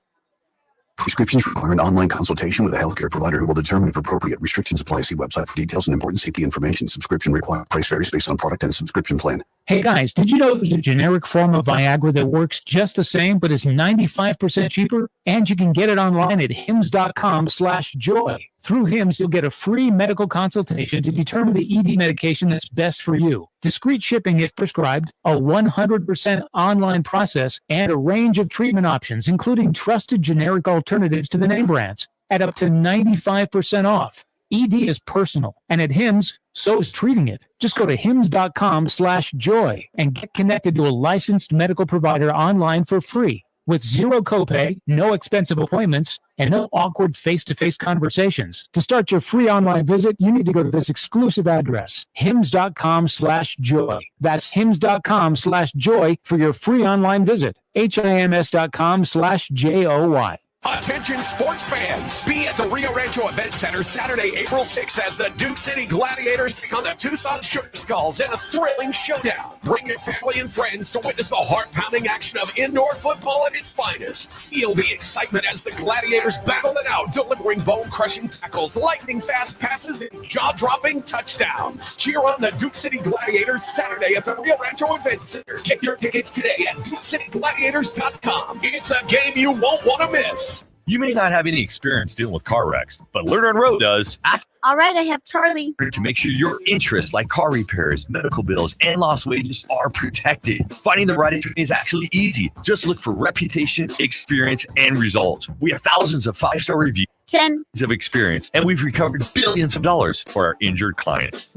Prescriptions require an online consultation with a healthcare provider who will determine if appropriate. Restrictions apply. See website for details and important safety information. Subscription required. Price varies based on product and subscription plan. Hey guys, did you know there's a generic form of Viagra that works just the same but is 95% cheaper? And you can get it online at hims.com/joy. Through Hims, you'll get a free medical consultation to determine the ED medication that's best for you. Discreet shipping if prescribed, a 100% online process, and a range of treatment options, including trusted generic alternatives to the name brands, at up to 95% off. ED is personal, and at Hims, so is treating it. Just go to hims.com/joy and get connected to a licensed medical provider online for free. with zero copay, no expensive appointments, and no awkward face-to-face conversations. To start your free online visit, you need to go to this exclusive address, hims.com/joy. That's hims.com/joy for your free online visit. HIMS.com/JOY. Attention sports fans! Be at the Rio Rancho Event Center Saturday, April 6th as the Duke City Gladiators take on the Tucson Sugar Skulls in a thrilling showdown. Bring your family and friends to witness the heart-pounding action of indoor football at its finest. Feel the excitement as the Gladiators battle it out, delivering bone-crushing tackles, lightning-fast passes, and jaw-dropping touchdowns. Cheer on the Duke City Gladiators Saturday at the Rio Rancho Event Center. Get your tickets today at DukeCityGladiators.com. It's a game you won't want to miss. You may not have any experience dealing with car wrecks, but Lerner and Rowe does. All right, I have Charlie. To make sure your interests like car repairs, medical bills, and lost wages are protected. Finding the right attorney is actually easy. Just look for reputation, experience, and results. We have thousands of 5-star reviews. 10 of experience, and we've recovered billions of dollars for our injured clients.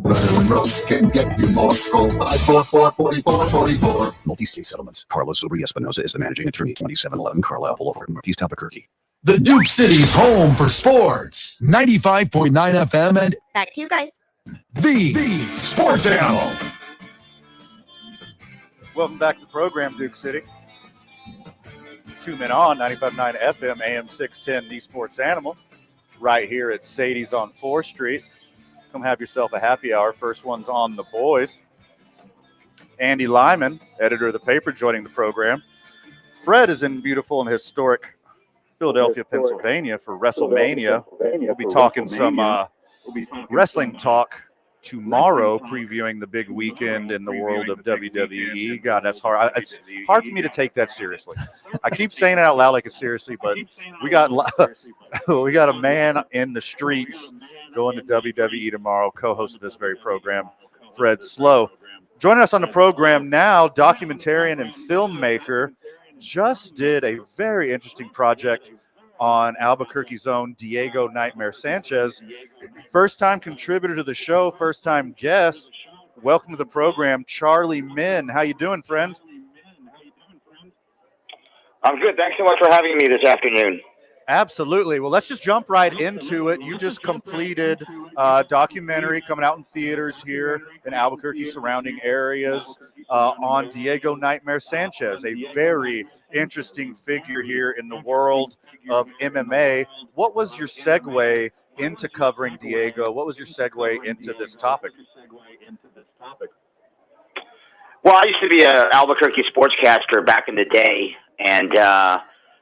Can get you more. Call 544-4444. Multi-state settlements. Carlos Sobre Espinosa is the managing attorney. 2711 Carlisle Boulevard, Northeast Albuquerque. The Duke City's home for sports. 95.9 FM and back to you guys. The Sports Animal. Welcome back to the program, Duke City. 2 men on 95.9 FM, AM 610, The Sports Animal, right here at Sadie's on 4th Street. Come have yourself a happy hour. First one's on the boys. Andy Lyman, editor of the paper, joining the program. Fred is in beautiful and historic Philadelphia, Pennsylvania for WrestleMania. We'll be talking some wrestling talk tomorrow, previewing the big weekend in the world of WWE. God, that's hard. It's hard for me to take that seriously. I keep saying it out loud like it's seriously, but we got a man in the streets going to WWE tomorrow, co-host of this very program, Fred Slow. Joining us on the program now, documentarian and filmmaker, just did a very interesting project on Albuquerque's own Diego Nightmare Sanchez. First-time contributor to the show, first-time guest. Welcome to the program, Charlie Min. How you doing, friend? I'm good. Thanks so much for having me this afternoon. Absolutely. Well, let's just jump right into it. You just completed a documentary coming out in theaters here in Albuquerque surrounding areas on Diego Nightmare Sanchez, a very interesting figure here in the world of MMA. What was your segue into covering Diego? What was your segue into this topic? Well, I used to be an Albuquerque sportscaster back in the day, and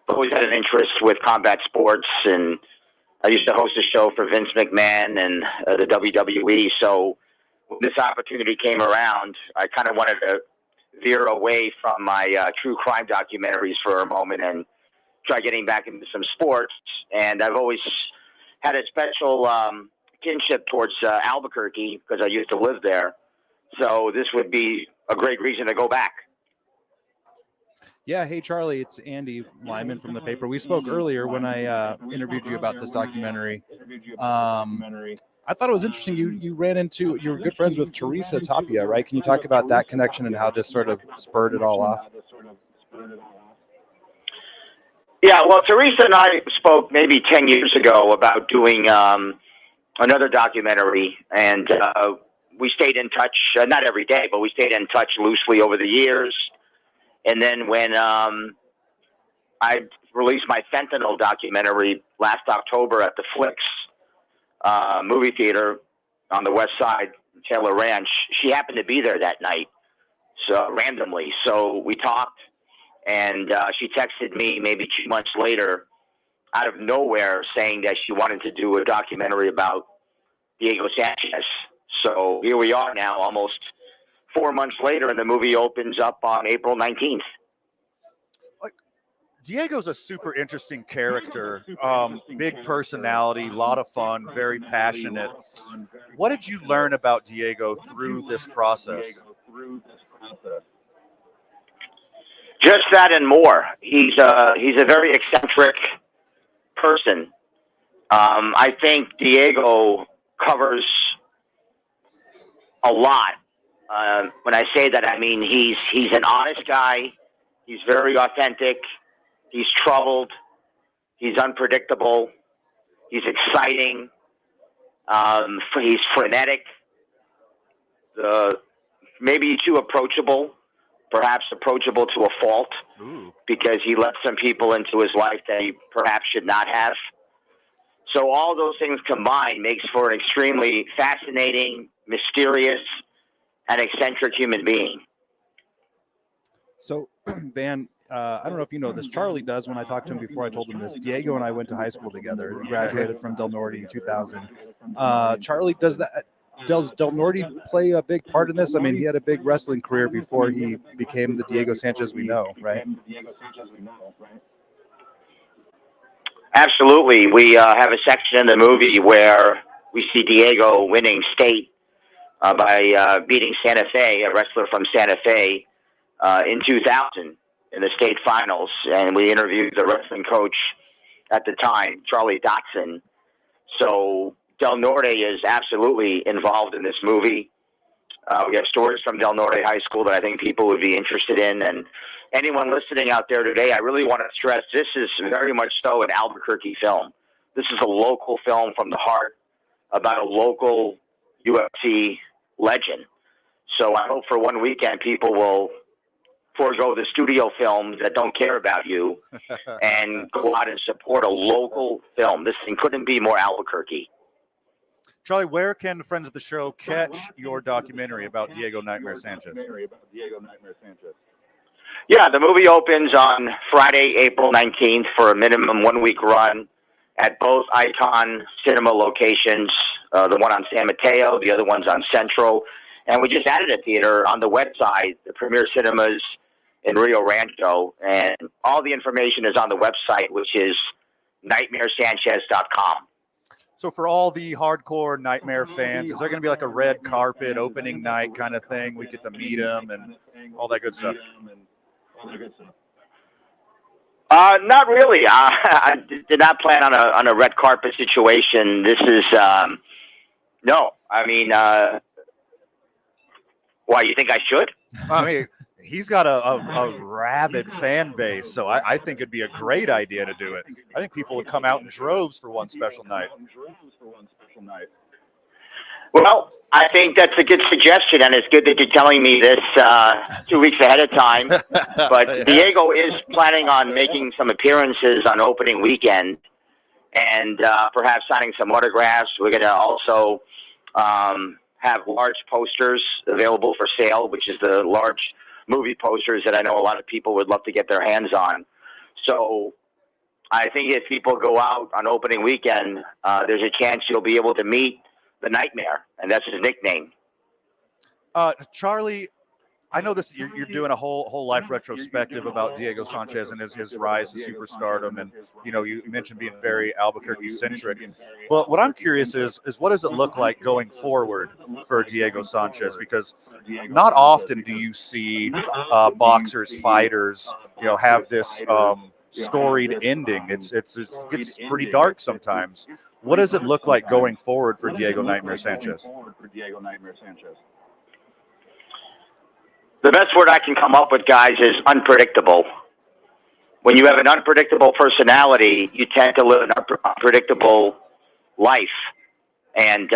always had an interest with combat sports, and I used to host a show for Vince McMahon and the WWE. So when this opportunity came around, I kind of wanted to veer away from my true crime documentaries for a moment and try getting back into some sports. And I've always had a special kinship towards Albuquerque because I used to live there. So this would be a great reason to go back. Yeah, hey Charlie, it's Andy Lyman from the paper. We spoke earlier when I interviewed you about this documentary. I thought it was interesting. You ran into, you were good friends with Teresa Tapia, right? Can you talk about that connection and how this sort of spurred it all off? Yeah, well, Teresa and I spoke maybe 10 years ago about doing another documentary, and we stayed in touch, not every day, but we stayed in touch loosely over the years. And then when I released my fentanyl documentary last October at the Flicks movie theater on the west side, Taylor Ranch, she happened to be there that night, so randomly. So we talked, and she texted me maybe 2 months later out of nowhere saying that she wanted to do a documentary about Diego Sanchez. So here we are now, almost 4 months later, and the movie opens up on April 19th. Diego's a super interesting character, big personality, a lot of fun, very passionate. What did you learn about Diego through this process? Just that and more. He's a very eccentric person. I think Diego covers a lot. When I say that, I mean he's an honest guy. He's very authentic. He's troubled. He's unpredictable. He's exciting. He's frenetic. Maybe too approachable, perhaps approachable to a fault, because he let some people into his life that he perhaps should not have. So all those things combined makes for an extremely fascinating, mysterious, and eccentric human being. So, Van, I don't know if you know this. Charlie does. When I talked to him before, I told him this. Diego and I went to high school together. We graduated from Del Norte in 2000. Charlie, does Del Norte play a big part in this? I mean, he had a big wrestling career before he became the Diego Sanchez we know, right? Absolutely. We have a section in the movie where we see Diego winning state by beating Santa Fe, a wrestler from Santa Fe, in 2000 in the state finals. And we interviewed the wrestling coach at the time, Charlie Dotson. So Del Norte is absolutely involved in this movie. We have stories from Del Norte High School that I think people would be interested in. And anyone listening out there today, I really want to stress this is very much so an Albuquerque film. This is a local film from the heart about a local UFC legend. So I hope for one weekend people will forego the studio films that don't care about you and go out and support a local film. This thing couldn't be more Albuquerque. Charlie, where can the friends of the show catch your documentary about Diego Nightmare Sanchez? Yeah, the movie opens on Friday, April 19th for a minimum 1 week run at both Icon Cinema locations, the one on San Mateo, the other one's on Central. And we just added a theater on the west side, the Premier Cinemas in Rio Rancho. And all the information is on the website, which is nightmaresanchez.com. So for all the hardcore Nightmare fans, is there going to be like a red carpet opening night kind of thing? We get to meet him and all that good stuff. Not really. I did not plan on a red carpet situation. This is no. I mean, why, you think I should? I mean, he's got a rabid fan base, so I think it'd be a great idea to do it. I think people would come out in droves for one special night. Well, I think that's a good suggestion, and it's good that you're telling me this 2 weeks ahead of time. But Diego is planning on making some appearances on opening weekend and perhaps signing some autographs. We're going to also have large posters available for sale, which is the large movie posters that I know a lot of people would love to get their hands on. So I think if people go out on opening weekend, there's a chance you'll be able to meet the Nightmare, and that's his nickname. Charlie, I know this. You're doing a whole life retrospective about Diego Sanchez and his rise to superstardom, and you mentioned being very Albuquerque centric. But what I'm curious is what does it look like going forward for Diego Sanchez? Because not often do you see boxers, fighters, have this storied ending. It gets pretty dark sometimes. What does it look like going forward for Diego Nightmare Sanchez? The best word I can come up with, guys, is unpredictable. When you have an unpredictable personality, you tend to live an unpredictable life. And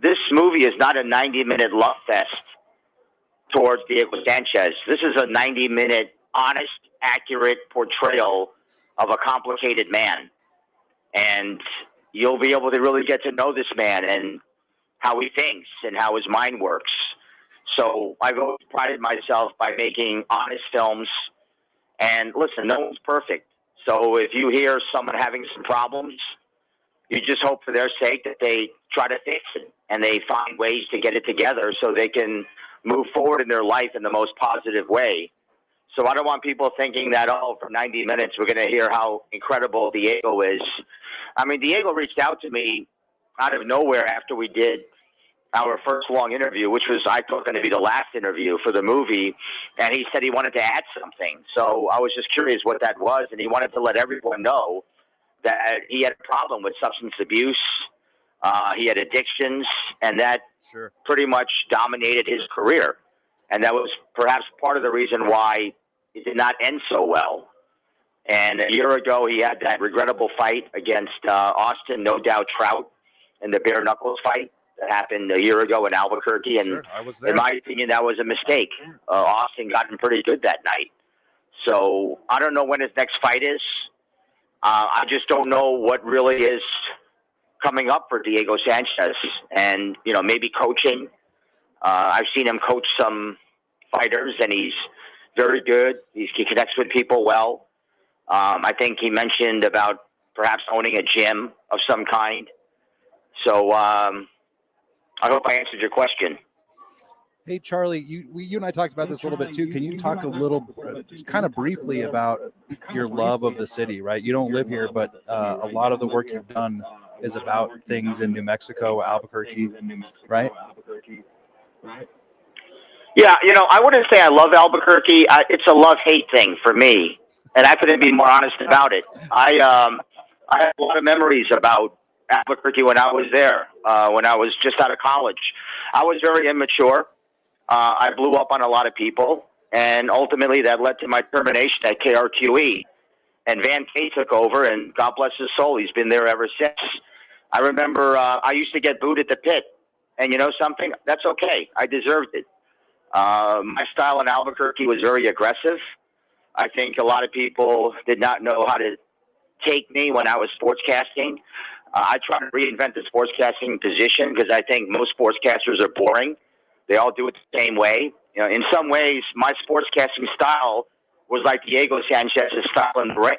this movie is not a 90-minute love fest towards Diego Sanchez. This is a 90-minute, honest, accurate portrayal of a complicated man. And you'll be able to really get to know this man and how he thinks and how his mind works. So I've always prided myself by making honest films. And listen, no one's perfect. So if you hear someone having some problems, you just hope for their sake that they try to fix it and they find ways to get it together so they can move forward in their life in the most positive way. So I don't want people thinking that, for 90 minutes we're going to hear how incredible Diego is. I mean, Diego reached out to me out of nowhere after we did our first long interview, which was, I thought, going to be the last interview for the movie. And he said he wanted to add something. So I was just curious what that was. And he wanted to let everyone know that he had a problem with substance abuse. He had addictions, and that pretty much dominated his career. And that was perhaps part of the reason why it did not end so well. And a year ago, he had that regrettable fight against Austin, no doubt Trout, in the bare knuckles fight that happened a year ago in Albuquerque. And I was there. in my opinion, that was a mistake. Austin got him pretty good that night. So I don't know when his next fight is. I just don't know what really is coming up for Diego Sanchez. And, you know, maybe coaching. I've seen him coach some fighters, and he's very good. He connects with people well. I think he mentioned about perhaps owning a gym of some kind. So I hope I answered your question. Hey, Charlie, you and I talked about this a little bit too. Can you talk a little, kind of briefly, about your love of the city, right? You don't live here, but a lot of the work you've done is about things in New Mexico, Albuquerque, right? Yeah, you know, I wouldn't say I love Albuquerque. It's a love-hate thing for me, and I couldn't be more honest about it. I have a lot of memories about Albuquerque when I was there, when I was just out of college. I was very immature. I blew up on a lot of people, and ultimately that led to my termination at KRQE. And Van K took over, and God bless his soul, he's been there ever since. I remember I used to get booed at the pit, and you know something? That's okay. I deserved it. My style in Albuquerque was very aggressive. I think a lot of people did not know how to take me when I was sportscasting. I try to reinvent the sportscasting position because I think most sportscasters are boring. They all do it the same way. You know, in some ways, my sportscasting style was like Diego Sanchez's style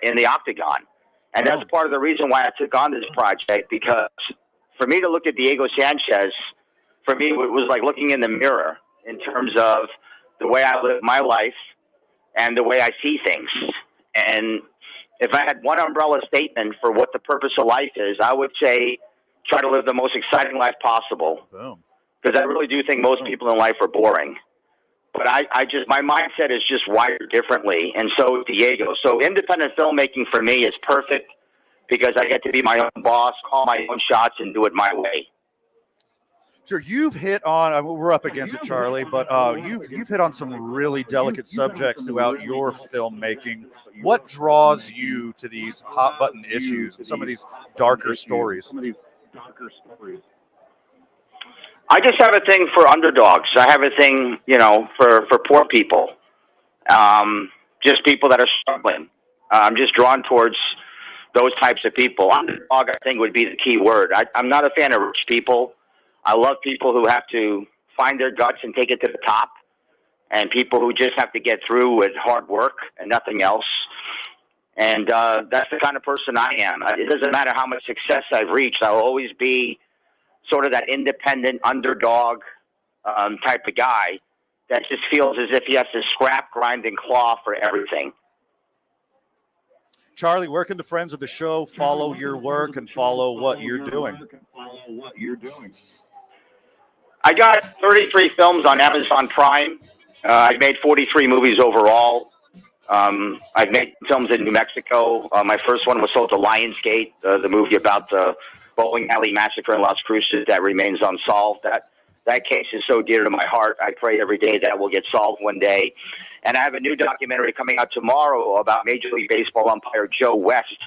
in the octagon. And that's part of the reason why I took on this project, because for me to look at Diego Sanchez, for me, it was like looking in the mirror in terms of the way I live my life and the way I see things. And if I had one umbrella statement for what the purpose of life is, I would say try to live the most exciting life possible. Boom. Because I really do think most people in life are boring. But my mindset is just wired differently, and so is Diego. So independent filmmaking for me is perfect because I get to be my own boss, call my own shots, and do it my way. Sure, you've hit on. We're up against it, Charlie, but you've hit on some really delicate subjects throughout your filmmaking. What draws you to these hot button issues and some of these darker stories? I just have a thing for underdogs. I have a thing, you know, for poor people, just people that are struggling. I'm just drawn towards those types of people. Underdog, I think, would be the key word. I'm not a fan of rich people. I love people who have to find their guts and take it to the top, and people who just have to get through with hard work and nothing else. And that's the kind of person I am. It doesn't matter how much success I've reached. I'll always be sort of that independent underdog type of guy that just feels as if he has to scrap, grind, and claw for everything. Charlie, where can the friends of the show follow your work and follow what you're doing? I got 33 films on Amazon Prime. I've made 43 movies overall. I've made films in New Mexico. My first one was sold to Lionsgate, the movie about the bowling alley massacre in Las Cruces that remains unsolved. That case is so dear to my heart. I pray every day that will get solved one day. And I have a new documentary coming out tomorrow about Major League Baseball umpire Joe West.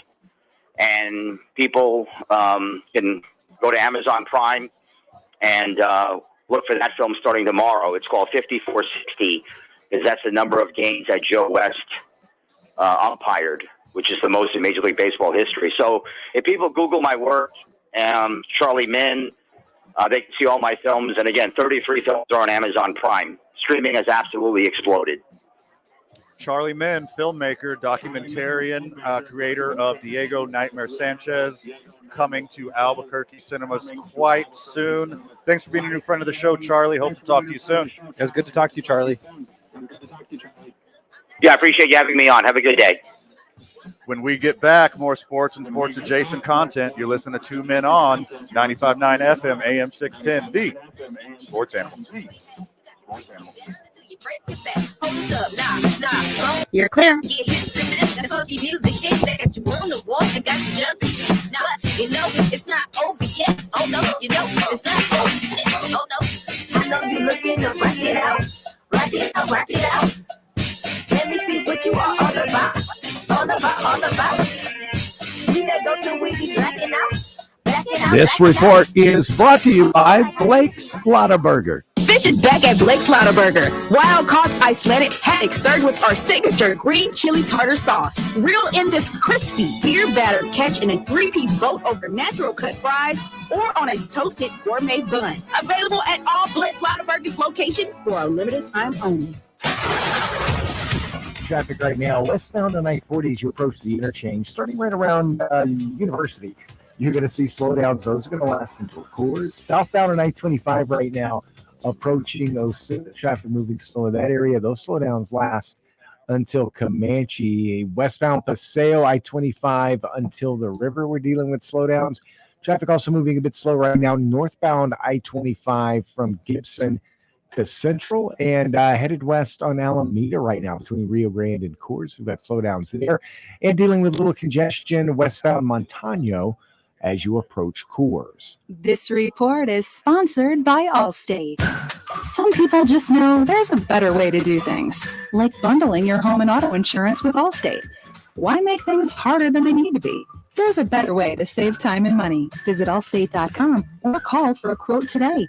And people can go to Amazon Prime and look for that film starting tomorrow. It's called 5460, because that's the number of games that Joe West umpired, which is the most in Major League Baseball history. So if people Google my work, Charlie Min, they can see all my films. And again, 33 films are on Amazon Prime. Streaming has absolutely exploded. Charlie Min, filmmaker, documentarian, creator of Diego Nightmare Sanchez, coming to Albuquerque cinemas quite soon. Thanks for being a new friend of the show, Charlie. Hope to talk to you soon. It was good to talk to you, Charlie. Yeah, I appreciate you having me on. Have a good day. When we get back, more sports and sports-adjacent content. You're listening to Two Men On, 95.9 FM, AM 610, the Sports Animal. You're clear. It's not over yet. Oh no, you know it's not over yet. Oh no, I know you're looking to rock it out, rock it out, rock it out. Let me see what you are all about, all about, all we be blacking out. Blacking out. This report is brought to you by Blake's Lottaburger. Visit back at Blake's Lottaburger. Wild caught Icelandic haddock served with our signature green chili tartar sauce. Reel in this crispy beer battered catch in a 3-piece boat over natural cut fries or on a toasted gourmet bun. Available at all Blake's Lottaburger's locations for a limited time only. Traffic right now, westbound on I-40 as you approach the interchange, starting right around University. You're going to see slowdowns. Those are going to last until Coors. Southbound on I-25 right now, approaching Osuna, traffic moving slow in that area. Those slowdowns last until Comanche. Westbound Paseo, I-25 until the river, we're dealing with slowdowns. Traffic also moving a bit slow right now. Northbound I-25 from Gibson to Central and headed west on Alameda right now between Rio Grande and Coors. We've got slowdowns there and dealing with a little congestion westbound Montano as you approach Coors. This report is sponsored by Allstate. Some people just know there's a better way to do things, like bundling your home and auto insurance with Allstate. Why make things harder than they need to be? There's a better way to save time and money. Visit allstate.com or call for a quote today.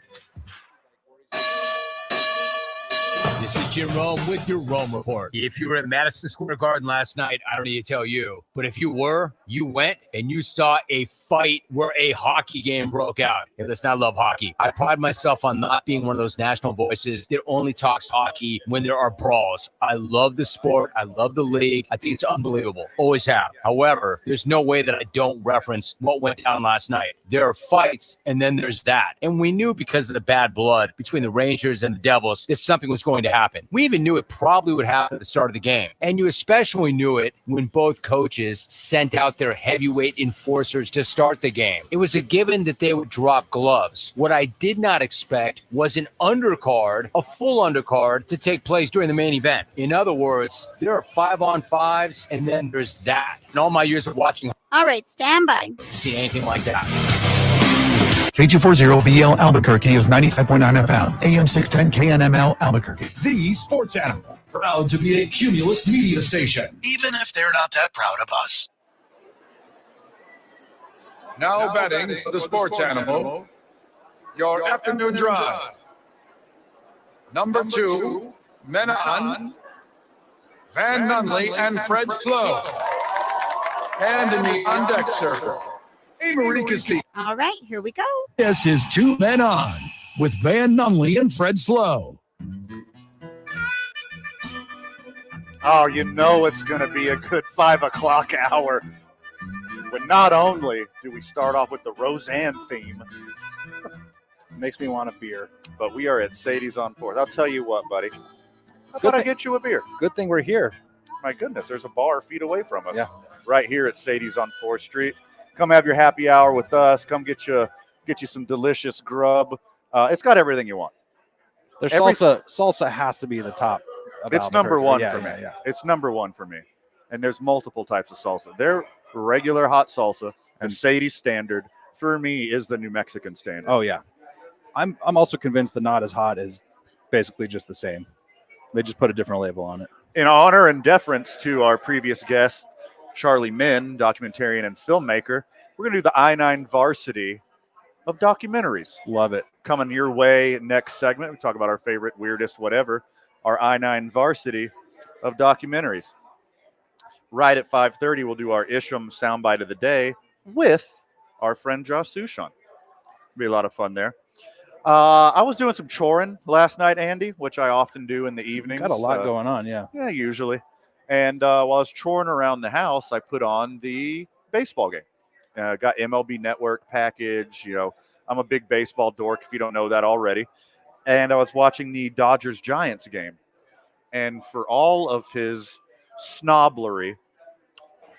This is Jim Rome with your Rome Report. If you were at Madison Square Garden last night, I don't need to tell you. But if you were, you went and you saw a fight where a hockey game broke out. Hey, listen, I love hockey. I pride myself on not being one of those national voices that only talks hockey when there are brawls. I love the sport. I love the league. I think it's unbelievable. Always have. However, there's no way that I don't reference what went down last night. There are fights, and then there's that. And we knew because of the bad blood between the Rangers and the Devils that something was going to happen. We even knew it probably would happen at the start of the game. And you especially knew it when both coaches sent out their heavyweight enforcers to start the game. It was a given that they would drop gloves. What I did not expect was an undercard, a full undercard, to take place during the main event. In other words, there are 5-on-5s, and then there's that. In all my years of watching, All right, stand by. see anything like that. K240BL Albuquerque is 95.9 FM, AM 610 KNML Albuquerque. The Sports Animal, proud to be a Cumulus media station, even if they're not that proud of us. Now betting for the Sports Animal, your afternoon drive. Number 2, Menon, Van Nunley, and Fred Slow. And in the on-deck circle, Marie Castillo. All right, here we go. This is Two Men On with Van Nunley and Fred Slow. Oh, you know it's going to be a good 5 o'clock hour. But not only do we start off with the Roseanne theme. Makes me want a beer. But we are at Sadie's on 4th. I'll tell you what, buddy. How about I get you a beer? Good thing we're here. My goodness, there's a bar feet away from us. Yeah. Right here at Sadie's on 4th Street. Come have your happy hour with us. Come get you some delicious grub. It's got everything you want. There's salsa has to be the top. It's number one yeah, for me. Yeah. It's number one for me. And there's multiple types of salsa. Their regular hot salsa and Sadie's standard for me is the New Mexican standard. Oh yeah. I'm also convinced the not as hot is basically just the same. They just put a different label on it. In honor and deference to our previous guest, Charlie Min, documentarian and filmmaker, we're going to do the I-9 varsity of documentaries. Love it. Coming your way next segment. We talk about our favorite, weirdest, whatever, our I-9 varsity of documentaries. Right at 5:30, we'll do our Isham soundbite of the day with our friend Josh Sushan. Be a lot of fun there. I was doing some choring last night, Andy, which I often do in the evenings. Got a lot going on, yeah. Yeah, usually. And while I was choring around the house, I put on the baseball game. Got MLB Network package. You know, I'm a big baseball dork, if you don't know that already. And I was watching the Dodgers-Giants game. And for all of his snobbery,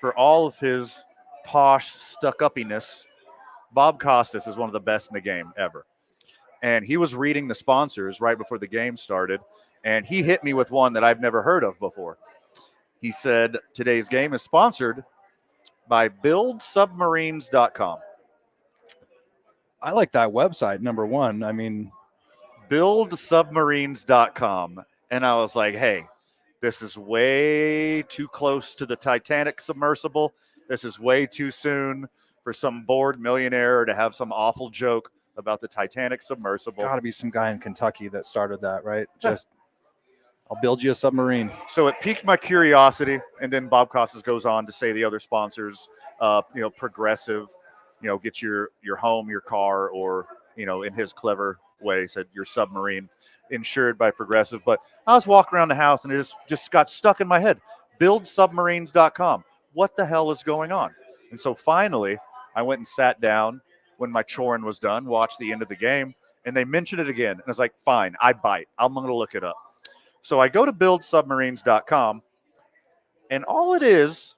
for all of his posh stuck-uppiness, Bob Costas is one of the best in the game ever. And he was reading the sponsors right before the game started, and he hit me with one that I've never heard of before. He said, today's game is sponsored by buildsubmarines.com. I like that website, number one. I mean, buildsubmarines.com. And I was like, hey, this is way too close to the Titanic submersible. This is way too soon for some bored millionaire to have some awful joke about the Titanic submersible. Got to be some guy in Kentucky that started that, right? Just, I'll build you a submarine. So it piqued my curiosity, and then Bob Costas goes on to say the other sponsors, Progressive, get your home, your car, or, in his clever way, said your submarine insured by Progressive. But I was walking around the house, and it just got stuck in my head. BuildSubmarines.com. What the hell is going on? And so finally, I went and sat down when my chorin was done, watched the end of the game, and they mentioned it again. And I was like, fine, I bite. I'm going to look it up. So I go to BuildSubmarines.com, and all it is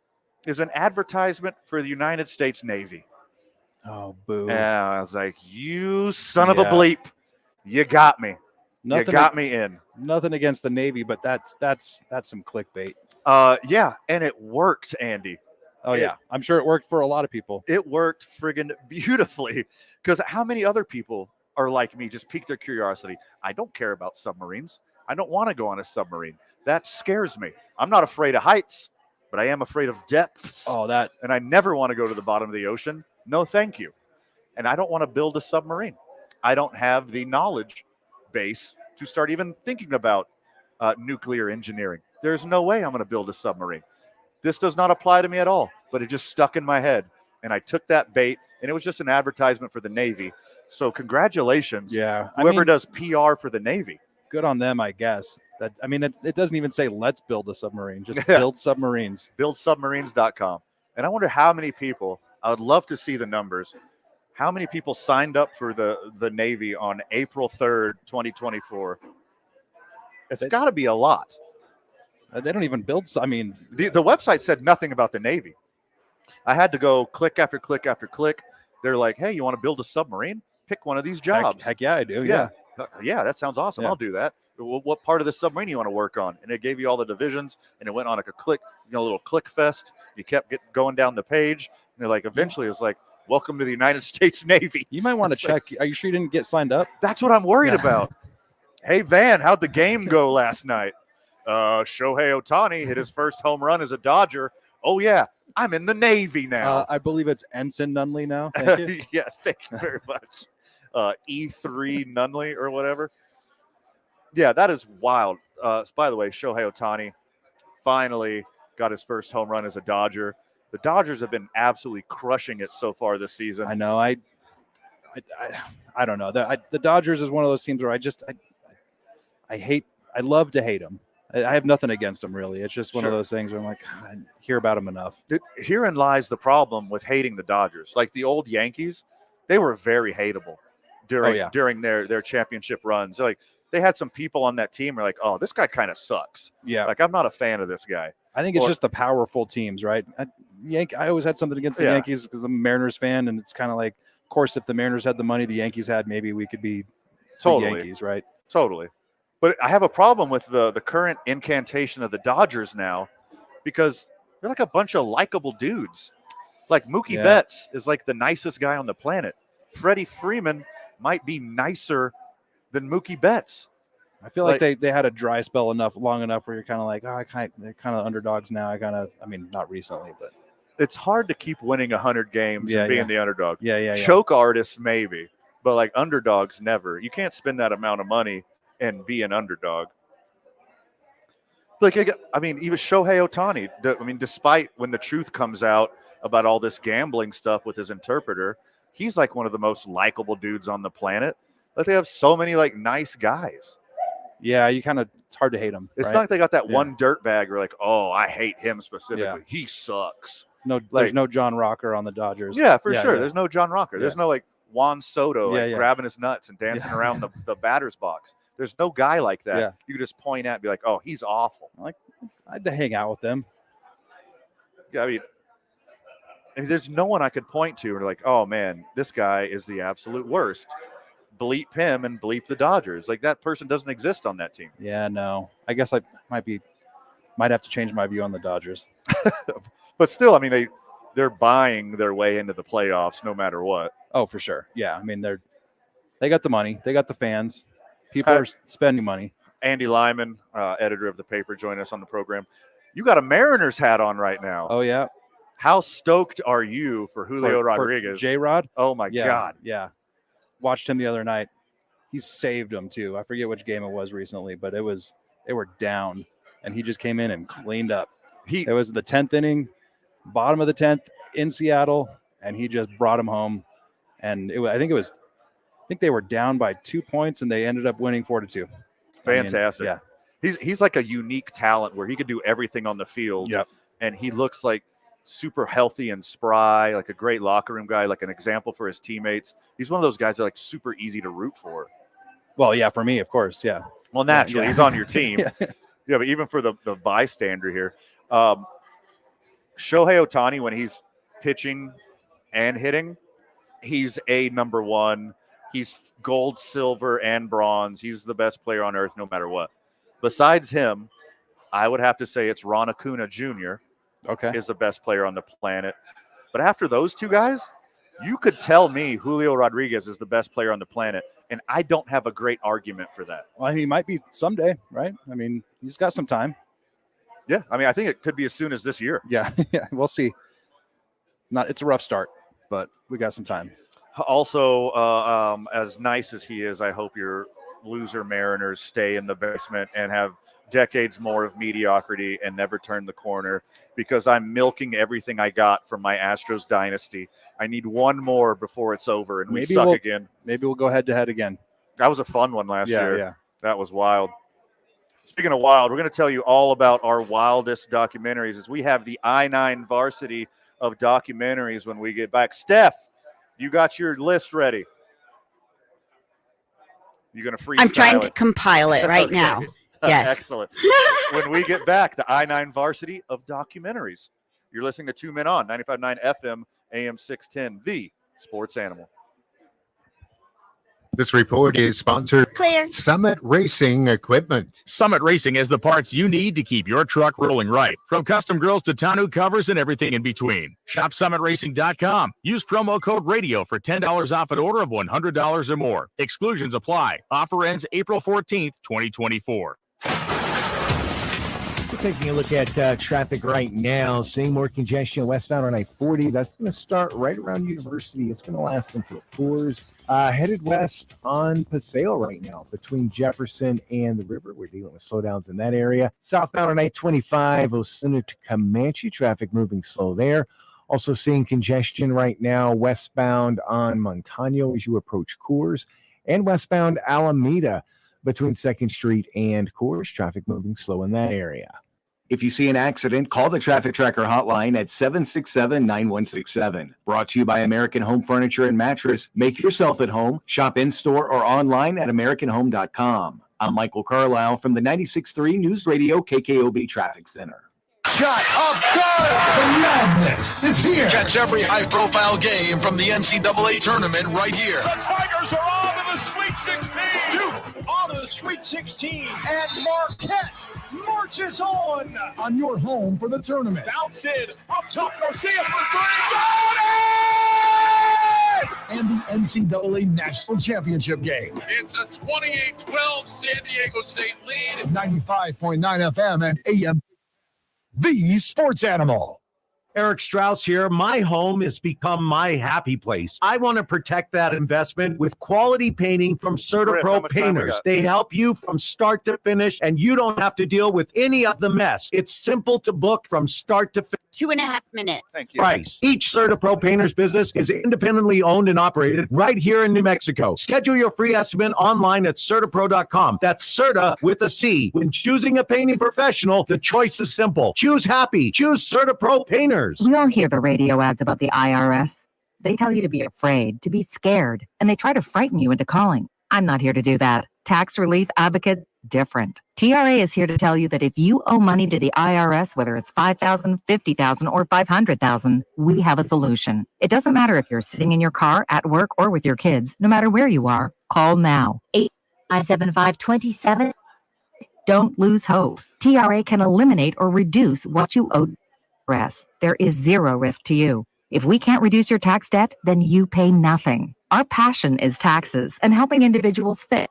an advertisement for the United States Navy. Oh, boo. And I was like, you son of a bleep. You got me. You got me in. Nothing against the Navy, but that's some clickbait. Yeah, and it worked, Andy. Oh, yeah. I'm sure it worked for a lot of people. It worked friggin' beautifully, because how many other people are like me, just pique their curiosity? I don't care about submarines. I don't want to go on a submarine. That scares me. I'm not afraid of heights, but I am afraid of depths. Oh, that. And I never want to go to the bottom of the ocean. No, thank you. And I don't want to build a submarine. I don't have the knowledge base to start even thinking about nuclear engineering. There's no way I'm going to build a submarine. This does not apply to me at all, but it just stuck in my head. And I took that bait, and it was just an advertisement for the Navy. So congratulations. Yeah. Whoever does PR for the Navy. Good on them, I guess. It doesn't even say let's build a submarine. Just build submarines. BuildSubmarines.com. And I wonder how many people, I would love to see the numbers, how many people signed up for the Navy on April 3rd, 2024. It's got to be a lot. They don't even build. The website said nothing about the Navy. I had to go click after click after click. They're like, hey, you want to build a submarine? Pick one of these jobs. Heck yeah, I do. Yeah. Yeah, that sounds awesome. Yeah. I'll do that. What part of the submarine you want to work on? And it gave you all the divisions, and it went on like a click, a little click fest. You kept going down the page, and they're like, eventually it's like, welcome to the United States Navy. You might want to check. Are you sure you didn't get signed up? That's what I'm worried about. Hey, Van, how'd the game go last night? Shohei Ohtani hit his first home run as a Dodger. Oh, yeah, I'm in the Navy now. I believe it's Ensign Nunley now. Thank you. Yeah, thank you very much. E3 Nunley or whatever. Yeah, that is wild. By the way, Shohei Ohtani finally got his first home run as a Dodger. The Dodgers have been absolutely crushing it so far this season. I know. I don't know. The Dodgers is one of those teams where I love to hate them. I have nothing against them, really. It's just one of those things where I'm like, I hear about them enough. Herein lies the problem with hating the Dodgers. Like the old Yankees, they were very hateable during their championship runs. Like they had some people on that team who were like, oh, this guy kind of sucks. Yeah. Like I'm not a fan of this guy. I think it's just the powerful teams, right? I always had something against the Yankees because I'm a Mariners fan, and it's kind of like, of course, if the Mariners had the money the Yankees had, maybe we could be the Yankees, right? Totally. But I have a problem with the current incantation of the Dodgers now, because they're like a bunch of likable dudes. Like Mookie Betts is like the nicest guy on the planet. Freddie Freeman might be nicer than Mookie Betts. I feel like they had a dry spell long enough where you're kind of like, they're kind of underdogs now. Not recently, but it's hard to keep winning 100 games and being the underdog. Yeah. Choke artists maybe, but like underdogs never. You can't spend that amount of money and be an underdog. Like, even Shohei Ohtani, despite when the truth comes out about all this gambling stuff with his interpreter, he's like one of the most likable dudes on the planet. Like they have so many like nice guys. Yeah, it's hard to hate him. It's not like they got that one dirtbag where like, oh, I hate him specifically. Yeah. He sucks. There's no John Rocker on the Dodgers. Yeah, for sure. Yeah. There's no John Rocker. Yeah. There's no like Juan Soto grabbing his nuts and dancing around the batter's box. There's no guy like that. Yeah. You could just point at and be like, oh, he's awful. I had to hang out with them. There's no one I could point to and like, oh man, this guy is the absolute worst. Bleep him and bleep the Dodgers. Like that person doesn't exist on that team. Yeah, no. I guess I might have to change my view on the Dodgers. But still, they're buying their way into the playoffs no matter what. Oh, for sure. Yeah, they got the money, they got the fans. People are spending money. Andy Lyman, editor of the paper, joined us on the program. You got a Mariners hat on right now. Oh yeah. How stoked are you for Julio Rodriguez? J-Rod? Oh, my God. Yeah. Watched him the other night. He saved them, too. I forget which game it was recently, but they were down, and he just came in and cleaned up. It was the 10th inning, bottom of the 10th in Seattle, and he just brought them home. And I think they were down by 2 points, and they ended up winning 4-2. Fantastic. Yeah. He's like a unique talent where he could do everything on the field. Yep. And he looks like super healthy and spry, like a great locker room guy, like an example for his teammates. He's one of those guys that are like super easy to root for. Well, yeah, for me, of course, yeah. Well, naturally, Yeah. he's on your team. Yeah. Yeah, but even for the bystander here, Shohei Ohtani, when he's pitching and hitting, he's number one. He's gold, silver, and bronze. He's the best player on earth no matter what. Besides him, I would have to say it's Ron Acuna Jr. Is the best player on the planet. But after those two guys, you could tell me Julio Rodriguez is the best player on the planet, and I don't have a great argument for that. Well, he might be someday, right? I mean, he's got some time. Yeah, I mean, I think it could be as soon as this year. Yeah, yeah, we'll see. It's a rough start, but we got some time. Also, as nice as he is, I hope your loser Mariners stay in the basement and have decades more of mediocrity and never turn the corner, because I'm milking everything I got from my Astros dynasty. I need one more before it's over and we suck again. Maybe we'll go head-to-head again. That was a fun one last year. Yeah. That was wild. Speaking of wild, we're going to tell you all about our wildest documentaries as we have the I-9 varsity of documentaries when we get back. Steph, you got your list ready. You're going to freestyle I'm trying to compile it right now. Yes. Excellent. When we get back, the I-9 varsity of documentaries. You're listening to 2 Men On, 95.9 FM, AM 610, the sports animal. This report is sponsored Clear. Summit Racing Equipment. Summit Racing has the parts you need to keep your truck rolling right. From custom grills to tonneau covers and everything in between. Shop summitracing.com. Use promo code RADIO for $10 off an order of $100 or more. Exclusions apply. Offer ends April 14th, 2024. We're taking a look at traffic right now, seeing more congestion westbound on I-40. That's going to start right around University. It's going to last until Coors. Headed west on Paseo right now between Jefferson and the river. We're dealing with slowdowns in that area. Southbound on I-25, Osuna to Comanche, traffic moving slow there. Also seeing congestion right now westbound on Montano as you approach Coors, and westbound Alameda between 2nd Street and Coors, traffic moving slow in that area. If you see an accident, call the Traffic Tracker hotline at 767-9167. Brought to you by American Home Furniture and Mattress. Make yourself at home. Shop in-store or online at AmericanHome.com. I'm Michael Carlisle from the 96.3 News Radio KKOB Traffic Center. Shot up good! The madness is here. Catch every high-profile game from the NCAA tournament right here. The Tigers are on to the Sweet 16. Duke on to the Sweet 16. And Marquette marches on your home for the tournament. Bounce in. Up top, Garcia for three. Got it! And the NCAA National Championship game. It's a 28-12 San Diego State lead. 95.9 FM and AM. The Sports Animal. Eric Strauss here. My home has become my happy place. I want to protect that investment with quality painting from CertaPro Painters. They help you from start to finish, and you don't have to deal with any of the mess. It's simple to book from start to finish. 2.5 minutes. Thank you. Price. Each CertaPro Painters business is independently owned and operated right here in New Mexico. Schedule your free estimate online at CertaPro.com. That's Certa with a C. When choosing a painting professional, the choice is simple. Choose happy. Choose CertaPro Painters. We all hear the radio ads about the IRS. They tell you to be afraid, to be scared, and they try to frighten you into calling. I'm not here to do that. Tax Relief Advocate, different. TRA is here to tell you that if you owe money to the IRS, whether it's $5,000, $50,000, or $500,000, we have a solution. It doesn't matter if you're sitting in your car, at work, or with your kids. No matter where you are, call now. 8-575-27. Don't lose hope. TRA can eliminate or reduce what you owe. There is zero risk to you. If we can't reduce your tax debt, then you pay nothing. Our passion is taxes and helping individuals fit.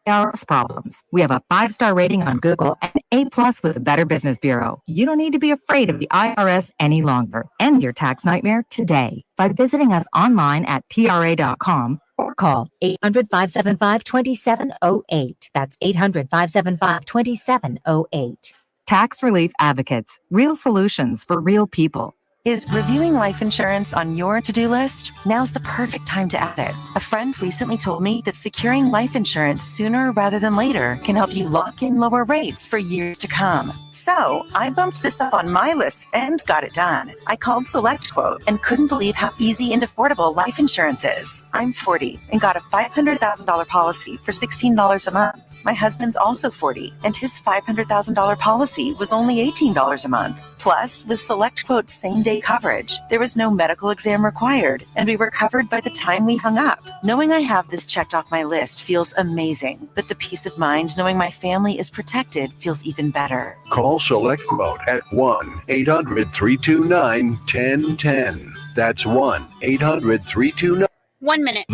IRS problems. We have a 5-star rating on Google and A+ with the Better Business Bureau. You don't need to be afraid of the IRS any longer. End your tax nightmare today by visiting us online at TRA.com or call 800-575-2708. That's 800-575-2708. Tax Relief Advocates. Real solutions for real people. Is reviewing life insurance on your to-do list? Now's the perfect time to add it. A friend recently told me that securing life insurance sooner rather than later can help you lock in lower rates for years to come. So I bumped this up on my list and got it done. I called SelectQuote and couldn't believe how easy and affordable life insurance is. I'm 40 and got a $500,000 policy for $16 a month. My husband's also 40, and his $500,000 policy was only $18 a month. Plus, with SelectQuote's same-day coverage, there was no medical exam required, and we were covered by the time we hung up. Knowing I have this checked off my list feels amazing, but the peace of mind knowing my family is protected feels even better. Call SelectQuote at 1-800-329-1010. That's 1-800-329-1010. 1 minute.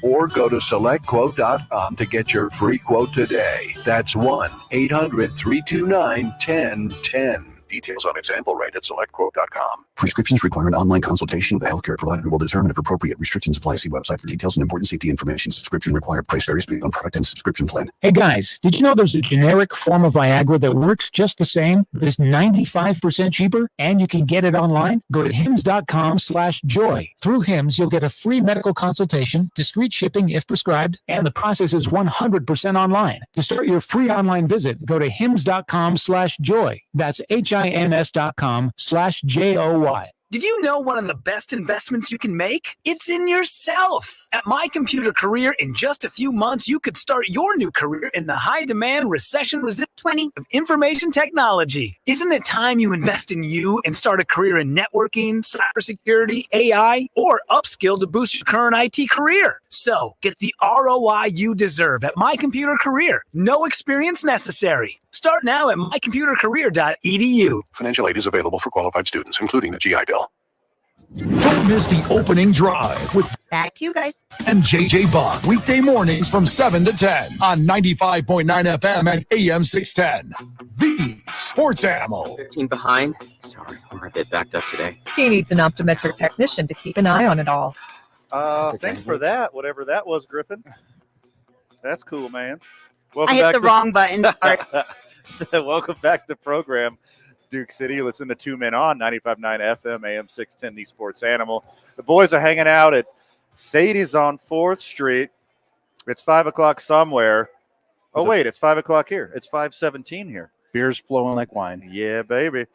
Or go to SelectQuote.com to get your free quote today. That's 1-800-329-1010. Details on example rate at SelectQuote.com. Prescriptions require an online consultation with a healthcare provider who will determine if appropriate. Restrictions apply. See website for details and important safety information. Subscription required. Price varies based on product and subscription plan. Hey guys, did you know there's a generic form of Viagra that works just the same, but is 95% cheaper, and you can get it online? Go to hims.com/joy. Through Hims, you'll get a free medical consultation, discreet shipping if prescribed, and the process is 100% online. To start your free online visit, go to hims.com/joy. That's HIMS.com/JOY. Did you know one of the best investments you can make? It's in yourself. At My Computer Career, in just a few months, you could start your new career in the high-demand, recession-resistant 20 of information technology. Isn't it time you invest in you and start a career in networking, cybersecurity, AI, or upskill to boost your current IT career? So, get the ROI you deserve at My Computer Career. No experience necessary. Start now at mycomputercareer.edu. Financial aid is available for qualified students, including the GI Bill. Don't miss the opening drive with Back to you guys. and JJ Buck. Weekday mornings from 7 to 10 on 95.9 FM and AM 610. The Sports Animal. 15 behind. Sorry, I'm a bit backed up today. He needs an optometric technician to keep an eye on it all. Thanks for that, whatever that was, Griffin. That's cool, man. I hit the wrong button. Sorry. Welcome back to the program, Duke City. Listen to 2 Men On 95.9 FM, AM 610, The Sports Animal. The boys are hanging out at Sadie's on 4th Street. It's 5 o'clock somewhere. Oh, wait, it's 5 o'clock here. It's 5:17 here. Beer's flowing like wine. Yeah, baby.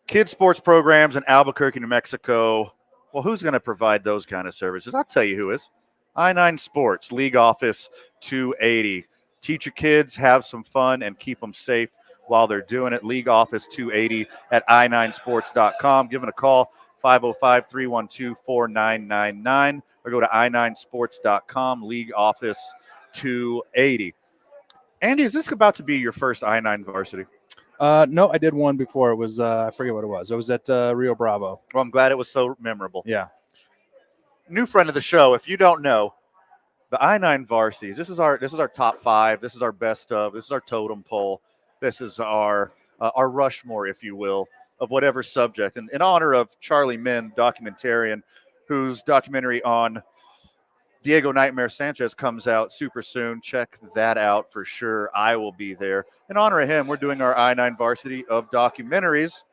Kids sports programs in Albuquerque, New Mexico. Well, who's going to provide those kind of services? I'll tell you who is. I-9 Sports, League Office 280. Teach your kids, have some fun, and keep them safe while they're doing it. League Office 280 at i9sports.com. Give them a call, 505-312-4999, or go to i9sports.com, League Office 280. Andy, is this about to be your first I-9 varsity? No, I did one before. It was I forget what it was. It was at Rio Bravo. Well, I'm glad it was so memorable. Yeah. New friend of the show. If you don't know, the I-9 varsities. This is our top 5. This is our best of. This is our totem pole. This is our Rushmore, if you will, of whatever subject. And in honor of Charlie Min, documentarian, whose documentary on Diego Nightmare Sanchez comes out super soon. Check that out for sure. I will be there. In honor of him, we're doing our I-9 varsity of documentaries.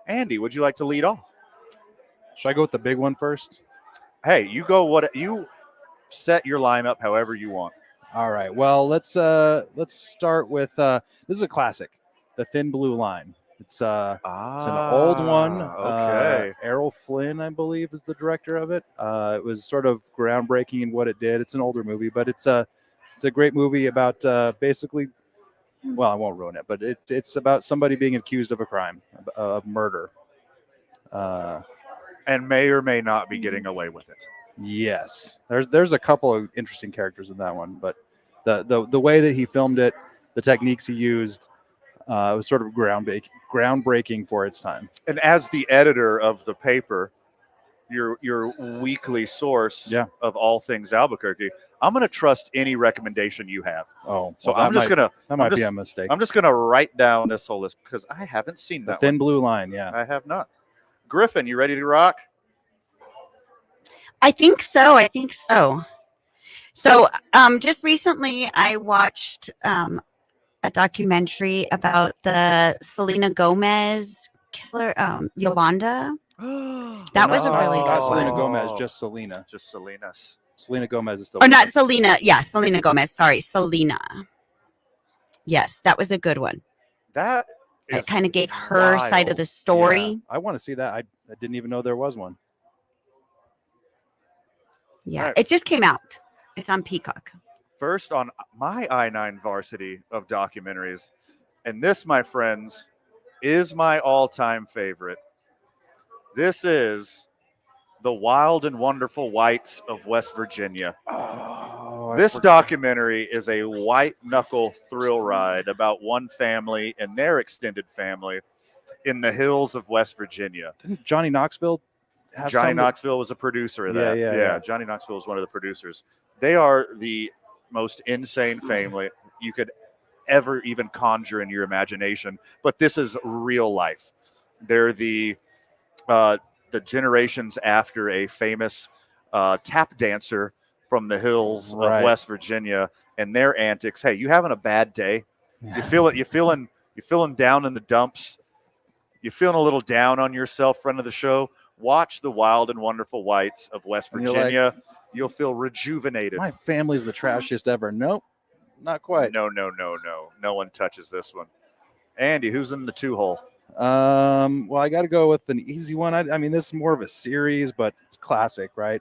Andy, would you like to lead off? Should I go with the big one first? Hey, you set your lineup however you want. All right. Well, let's start with this is a classic, The Thin Blue Line. It's an old one. Okay. Errol Flynn, I believe, is the director of it. It was sort of groundbreaking in what it did. It's an older movie, but it's a great movie about basically. Well, I won't ruin it, but it's about somebody being accused of a crime, of murder. And may or may not be getting away with it. Yes, there's a couple of interesting characters in that one, but the way that he filmed it, the techniques he used, was sort of groundbreaking for its time. And as the editor of the paper, your weekly source of all things Albuquerque, I'm going to trust any recommendation you have. Oh, so well, that might be a I'm mistake. I'm just going to write down this whole list because I haven't seen The that Thin one. Blue Line, yeah. I have not. Griffin, you ready to rock? I think so. So, just recently I watched a documentary about the Selena Gomez killer, Yolanda. That was a really not good Selena one. Gomez, just Selena. Just Selena's. Selena Gomez is still. Or not Selena. Yeah, Selena Gomez. Sorry, Selena. Yes, that was a good one. That it kind of gave her side of the story. Yeah, I want to see that. I didn't even know there was one. Yeah, Right. it just came out. It's on Peacock. First on my I-9 varsity of documentaries, and this, my friends, is my all-time favorite. This is The Wild and Wonderful Whites of West Virginia. This documentary is a white-knuckle thrill ride about one family and their extended family in the hills of West Virginia. Didn't Johnny Knoxville have Johnny some- Knoxville was a producer of that. Yeah. Johnny Knoxville was one of the producers. They are the most insane family you could ever even conjure in your imagination. But this is real life. They're the generations after a famous tap dancer from the hills of West Virginia and their antics. Hey, you having a bad day? You feel it? You feeling down in the dumps? You feeling a little down on yourself, friend of the show? Watch The Wild and Wonderful Whites of West And you're Virginia. You'll feel rejuvenated. My family's the trashiest ever. Nope, not quite. No. No one touches this one. Andy, who's in the 2-hole? Well, I got to go with an easy one. I mean, this is more of a series, but it's classic, right?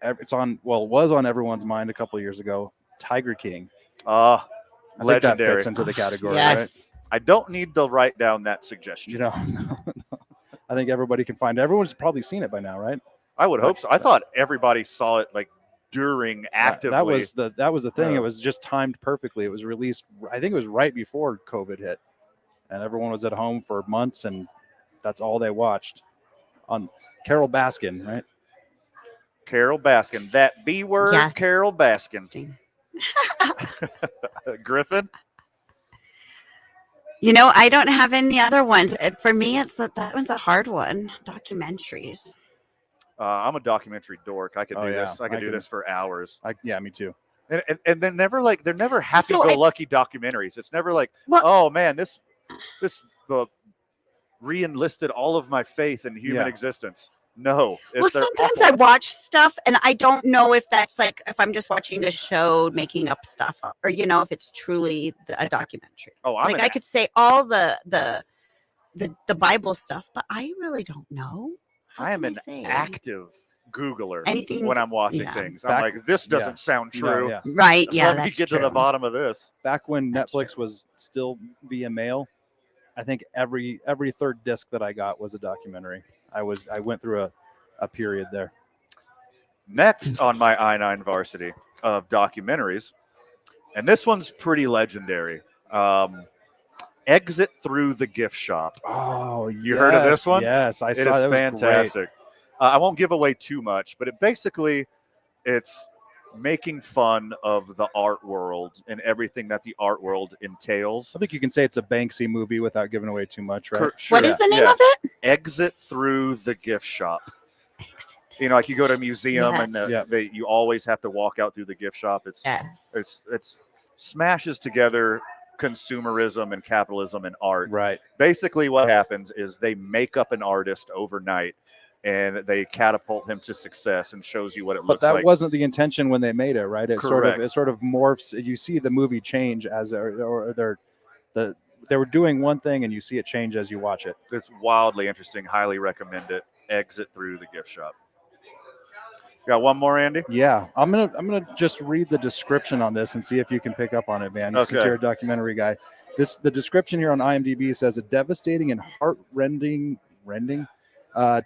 It's on. Well, it was on everyone's mind a couple of years ago. Tiger King. I think legendary. that fits into the category, right? I don't need to write down that suggestion. No. I think everybody can find it. Everyone's probably seen it by now, right? I would hope so. I thought everybody saw it like during actively. That was the thing. It was just timed perfectly. It was released. I think it was right before COVID hit, and everyone was at home for months, and that's all they watched. On Carol Baskin, right? Carol Baskin, that B word, Yeah. Carol Baskin. Griffin. You know, I don't have any other ones. For me, it's that one's a hard one. Documentaries. I'm a documentary dork. I could Oh, do yeah. this. I could do this for hours. Yeah, me too. And they're never like they're never happy-go-lucky documentaries. It's never like, oh man, this re-enlisted all of my faith in human existence. No, Well, sometimes I watch stuff and I don't know if that's like if I'm just watching a show making up stuff, or if it's truly a documentary. Oh, I could say all the Bible stuff, but I really don't know. I am an say? active Googler Anything- when I'm watching yeah. things. I'm like, this doesn't sound true. Yeah. Right, yeah, Let me that's get to the true. bottom of this. Back when Netflix was still via mail, I think every third disc that I got was a documentary. I went through a period there. Next on my I-9 varsity of documentaries, and this one's pretty legendary. Exit Through the Gift Shop. Oh, you heard of this one? Yes, I It saw is it. It was fantastic. I won't give away too much, but it's making fun of the art world and everything that the art world entails. I think you can say it's a Banksy movie without giving away too much, right? What is the name of it? Exit Through the Gift Shop. Like you go to a museum and you always have to walk out through the gift shop. It's smashes together consumerism and capitalism and art. Right. Basically what happens is they make up an artist overnight and they catapult him to success and shows you what it But looks that like. wasn't the intention when they made it, right? It Correct. sort of morphs. You see the movie change as they were doing one thing, and you see it change as you watch it. It's wildly interesting. Highly recommend it. Exit Through the Gift Shop. Got one more, Andy? Yeah, I'm gonna just read the description on this and see if you can pick up on it, man. Since Okay. you're a documentary guy, the description here on IMDb says a devastating and heart-rending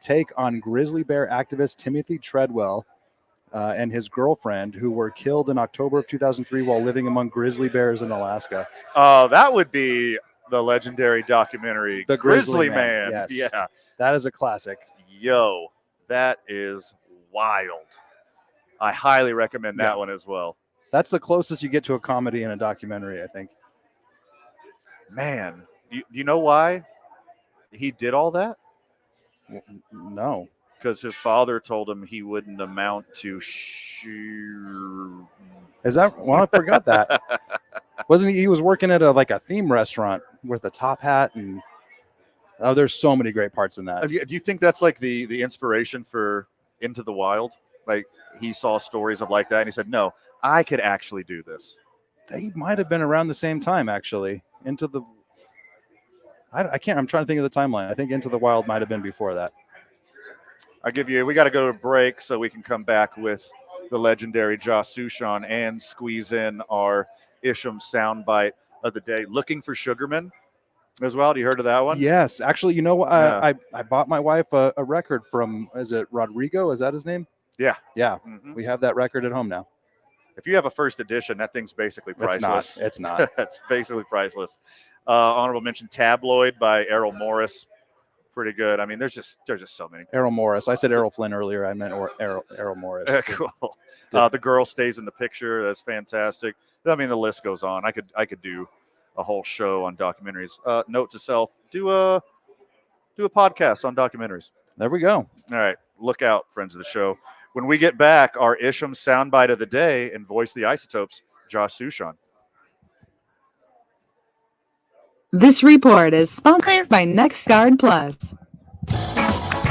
take on grizzly bear activist Timothy Treadwell and his girlfriend, who were killed in October of 2003 while living among grizzly bears in Alaska. Oh, that would be the legendary documentary, The Grizzly Grizzly Man, Man. yes. Yeah. That is a classic. Yo, That is wild. I highly recommend that one as well. That's the closest you get to a comedy in a documentary, I think. Man, you know why he did all that? No. Because his father told him he wouldn't amount to Is that? Well, I forgot that. Wasn't he was working at a theme restaurant with a top hat and there's so many great parts in that. Do you think that's like the inspiration for Into the Wild? Like he saw stories of like that and he said, no, I could actually do this. They might have been around the same time, actually. I'm trying to think of the timeline. I think Into the Wild might have been before that. We got to go to a break so we can come back with the legendary Josh Sushan and squeeze in our Isham soundbite of the day. Looking for Sugarman as well. Do you heard of that one? Yes. Actually, you know what? I bought my wife a record from, is it Rodrigo? Is that his name? Yeah. Yeah. Mm-hmm. We have that record at home now. If you have a first edition, that thing's basically priceless. It's not. It's basically priceless. Honorable mention Tabloid by Errol Morris. Pretty good. I mean, there's just so many. Errol Morris. I said Errol Flynn earlier. I meant Errol Morris. Cool. The Girl Stays in the Picture. That's fantastic. I mean, the list goes on. I could do a whole show on documentaries. Note to self: do a podcast on documentaries. There we go. All right. Look out, friends of the show. When we get back, our Isham soundbite of the day and Voice the Isotopes, Josh Sushan. This report is sponsored by NexGuard Plus.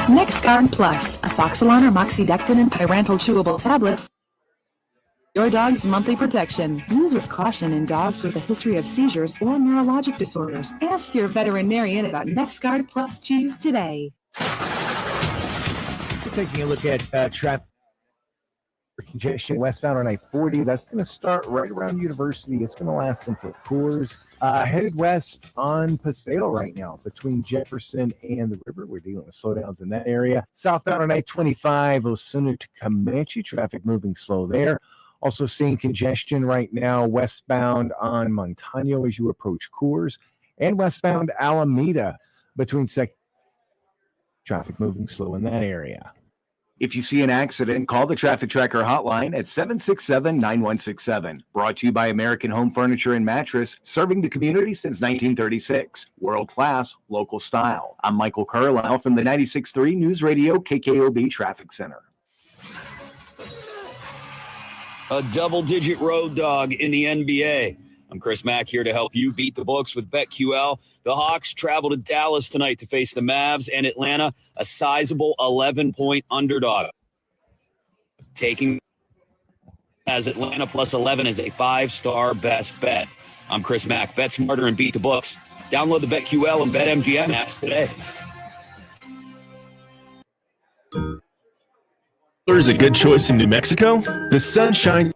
NexGuard Plus, a Foxalon or Moxidectin and Pyrantel chewable tablet. Your dog's monthly protection. Use with caution in dogs with a history of seizures or neurologic disorders. Ask your veterinarian about NexGuard Plus chews today. We're taking a look at traffic congestion westbound on I-40. That's going to start right around University. It's going to last until Coors. Headed west on Paseo right now between Jefferson and the river. We're dealing with slowdowns in that area. Southbound on I-25, Osuna to Comanche. Traffic moving slow there. Also seeing congestion right now westbound on Montano as you approach Coors. And westbound Alameda between traffic moving slow in that area. If you see an accident, call the Traffic Tracker hotline at 767-9167. Brought to you by American Home Furniture and Mattress, serving the community since 1936. World class, local style. I'm Michael Carlisle from the 96.3 News Radio KKOB Traffic Center. A double-digit road dog in the NBA. I'm Chris Mack here to help you beat the books with BetQL. The Hawks travel to Dallas tonight to face the Mavs and Atlanta, a sizable 11-point underdog. Taking as Atlanta plus 11 is a 5-star best bet. I'm Chris Mack. Bet smarter and beat the books. Download the BetQL and BetMGM apps today. Is a good choice in New Mexico? The sunshine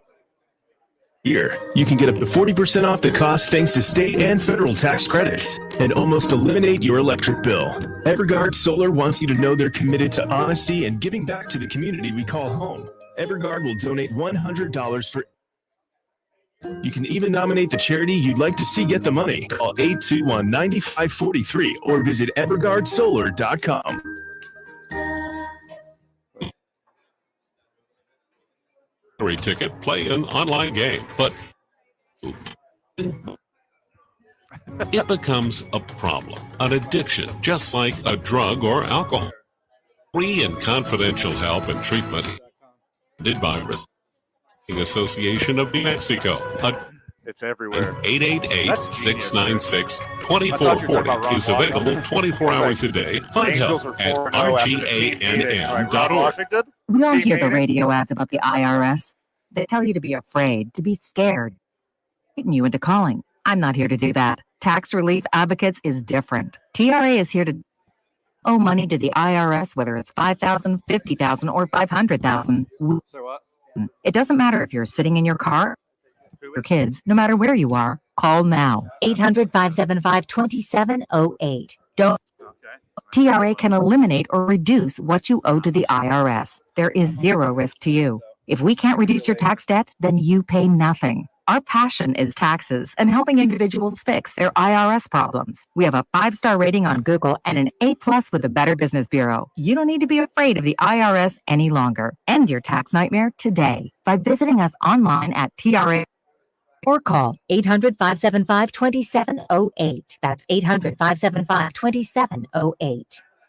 here. You can get up to 40% off the cost thanks to state and federal tax credits and almost eliminate your electric bill. Everguard Solar wants you to know they're committed to honesty and giving back to the community we call home. Everguard will donate $100 for. You can even nominate the charity you'd like to see get the money. Call 821-9543 or visit everguardsolar.com. Ticket, play an online game, but it becomes a problem, an addiction, just like a drug or alcohol. Free and confidential help and treatment did by Wrestling Association of New Mexico. It's everywhere. 888-696-2440 is available 24 hours a day. Find help at rgann.org. We all hear the radio ads about the IRS. They tell you to be afraid, to be scared, getting you into calling. I'm not here to do that. Tax Relief Advocates is different. TRA is here to owe money to the IRS, whether it's $5,000, $50,000, or $500,000. So what? It doesn't matter if you're sitting in your car, your kids, no matter where you are, call now. 800-575-2708. Don't. TRA can eliminate or reduce what you owe to the IRS. There is zero risk to you. If we can't reduce your tax debt, then you pay nothing. Our passion is taxes and helping individuals fix their IRS problems. We have a 5-star rating on Google and an A+ with the Better Business Bureau. You don't need to be afraid of the IRS any longer. End your tax nightmare today by visiting us online at TRA or call 800-575-2708. That's 800-575-2708.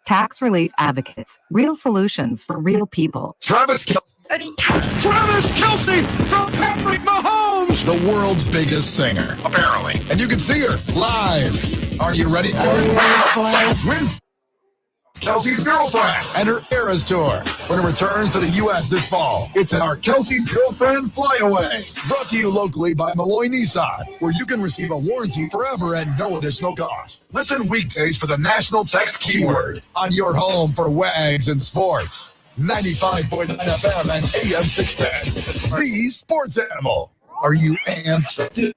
Tax Relief Advocates. Real solutions for real people. Travis Kelce from Patrick Mahomes, the world's biggest singer, apparently. And you can see her live. Are you ready for it? Wins Kelsey's Girlfriend and her Eras Tour when it returns to the U.S. this fall. It's our Kelsey's Girlfriend Flyaway. Brought to you locally by Malloy Nissan, where you can receive a warranty forever at no additional cost. Listen weekdays for the national text keyword on your home for wags and sports. 95.9 FM and AM 610. The Sports Animal. Are you amped?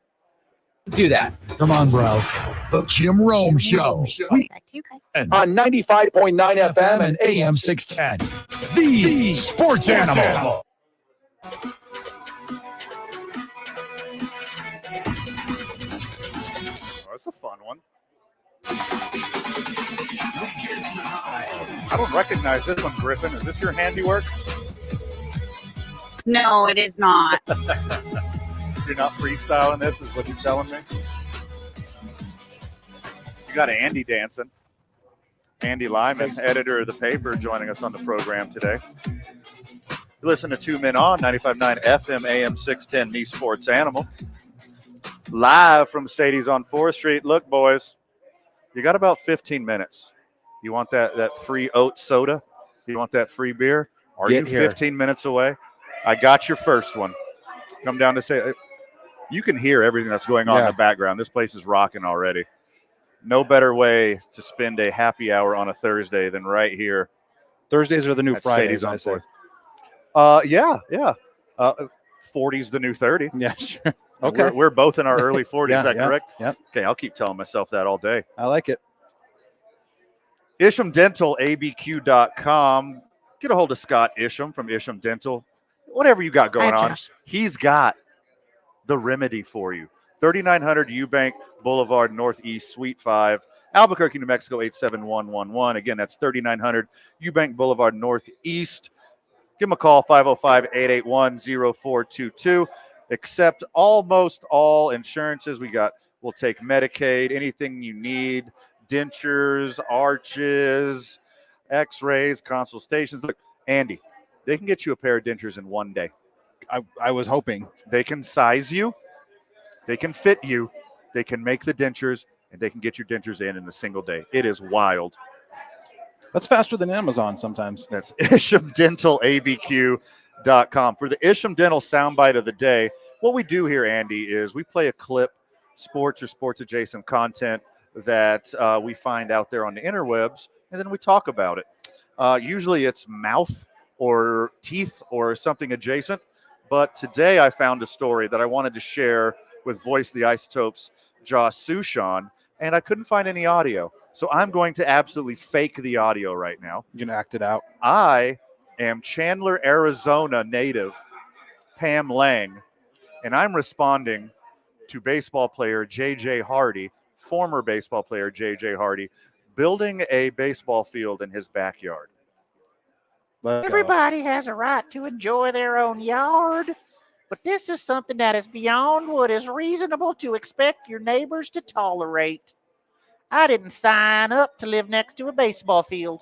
Do that. Come on, bro. The Jim Rome Show. Back to you guys. On 95.9 FM and AM 610. The Sports Animal. Oh, that's a fun one. I don't recognize this one, Griffin. Is this your handiwork? No, it is not. You're not freestyling this, is what you're telling me? You got Andy dancing. Andy Lyman, editor of the paper, joining us on the program today. You listen to 2 Men On, 95.9 FM, AM 610, the Sports Animal. Live from Sadie's on 4th Street. Look, boys, you got about 15 minutes. You want that free oat soda? You want that free beer? Are Get you here. 15 minutes away? I got your first one. Come down to say, you can hear everything that's going on in the background. This place is rocking already. No better way to spend a happy hour on a Thursday than right here. Thursdays are the new at Fridays, Sadie's on I say. 4th. Yeah. 40's the new 30. Yeah, sure. Okay. We're both in our early 40s. Is that correct? Yep. Okay, I'll keep telling myself that all day. I like it. Isham Dental, abq.com. Get a hold of Scott Isham from Isham Dental. Whatever you got going on, he's got the remedy for you. 3900 Eubank Boulevard Northeast, Suite 5, Albuquerque, New Mexico, 87111. Again, that's 3900 Eubank Boulevard Northeast. Give them a call, 505-881-0422. Accept almost all insurances. We'll take Medicaid, anything you need, dentures, arches, x-rays, consultations. Look, Andy, they can get you a pair of dentures in one day. I was hoping. They can size you. They can fit you. They can make the dentures, and they can get your dentures in a single day. It is wild. That's faster than Amazon sometimes. That's IshamDentalABQ.com. For the Isham Dental soundbite of the day, what we do here, Andy, is we play a clip, sports or sports-adjacent content that we find out there on the interwebs, and then we talk about it. Usually it's mouth or teeth or something adjacent, but today I found a story that I wanted to share with Voice of the Isotopes, Josh Sushan, and I couldn't find any audio. So I'm going to absolutely fake the audio right now. You can act it out. I am Chandler, Arizona native Pam Lang, and I'm responding to baseball player J.J. Hardy, former baseball player J.J. Hardy, building a baseball field in his backyard. Everybody has a right to enjoy their own yard, but this is something that is beyond what is reasonable to expect your neighbors to tolerate. I didn't sign up to live next to a baseball field.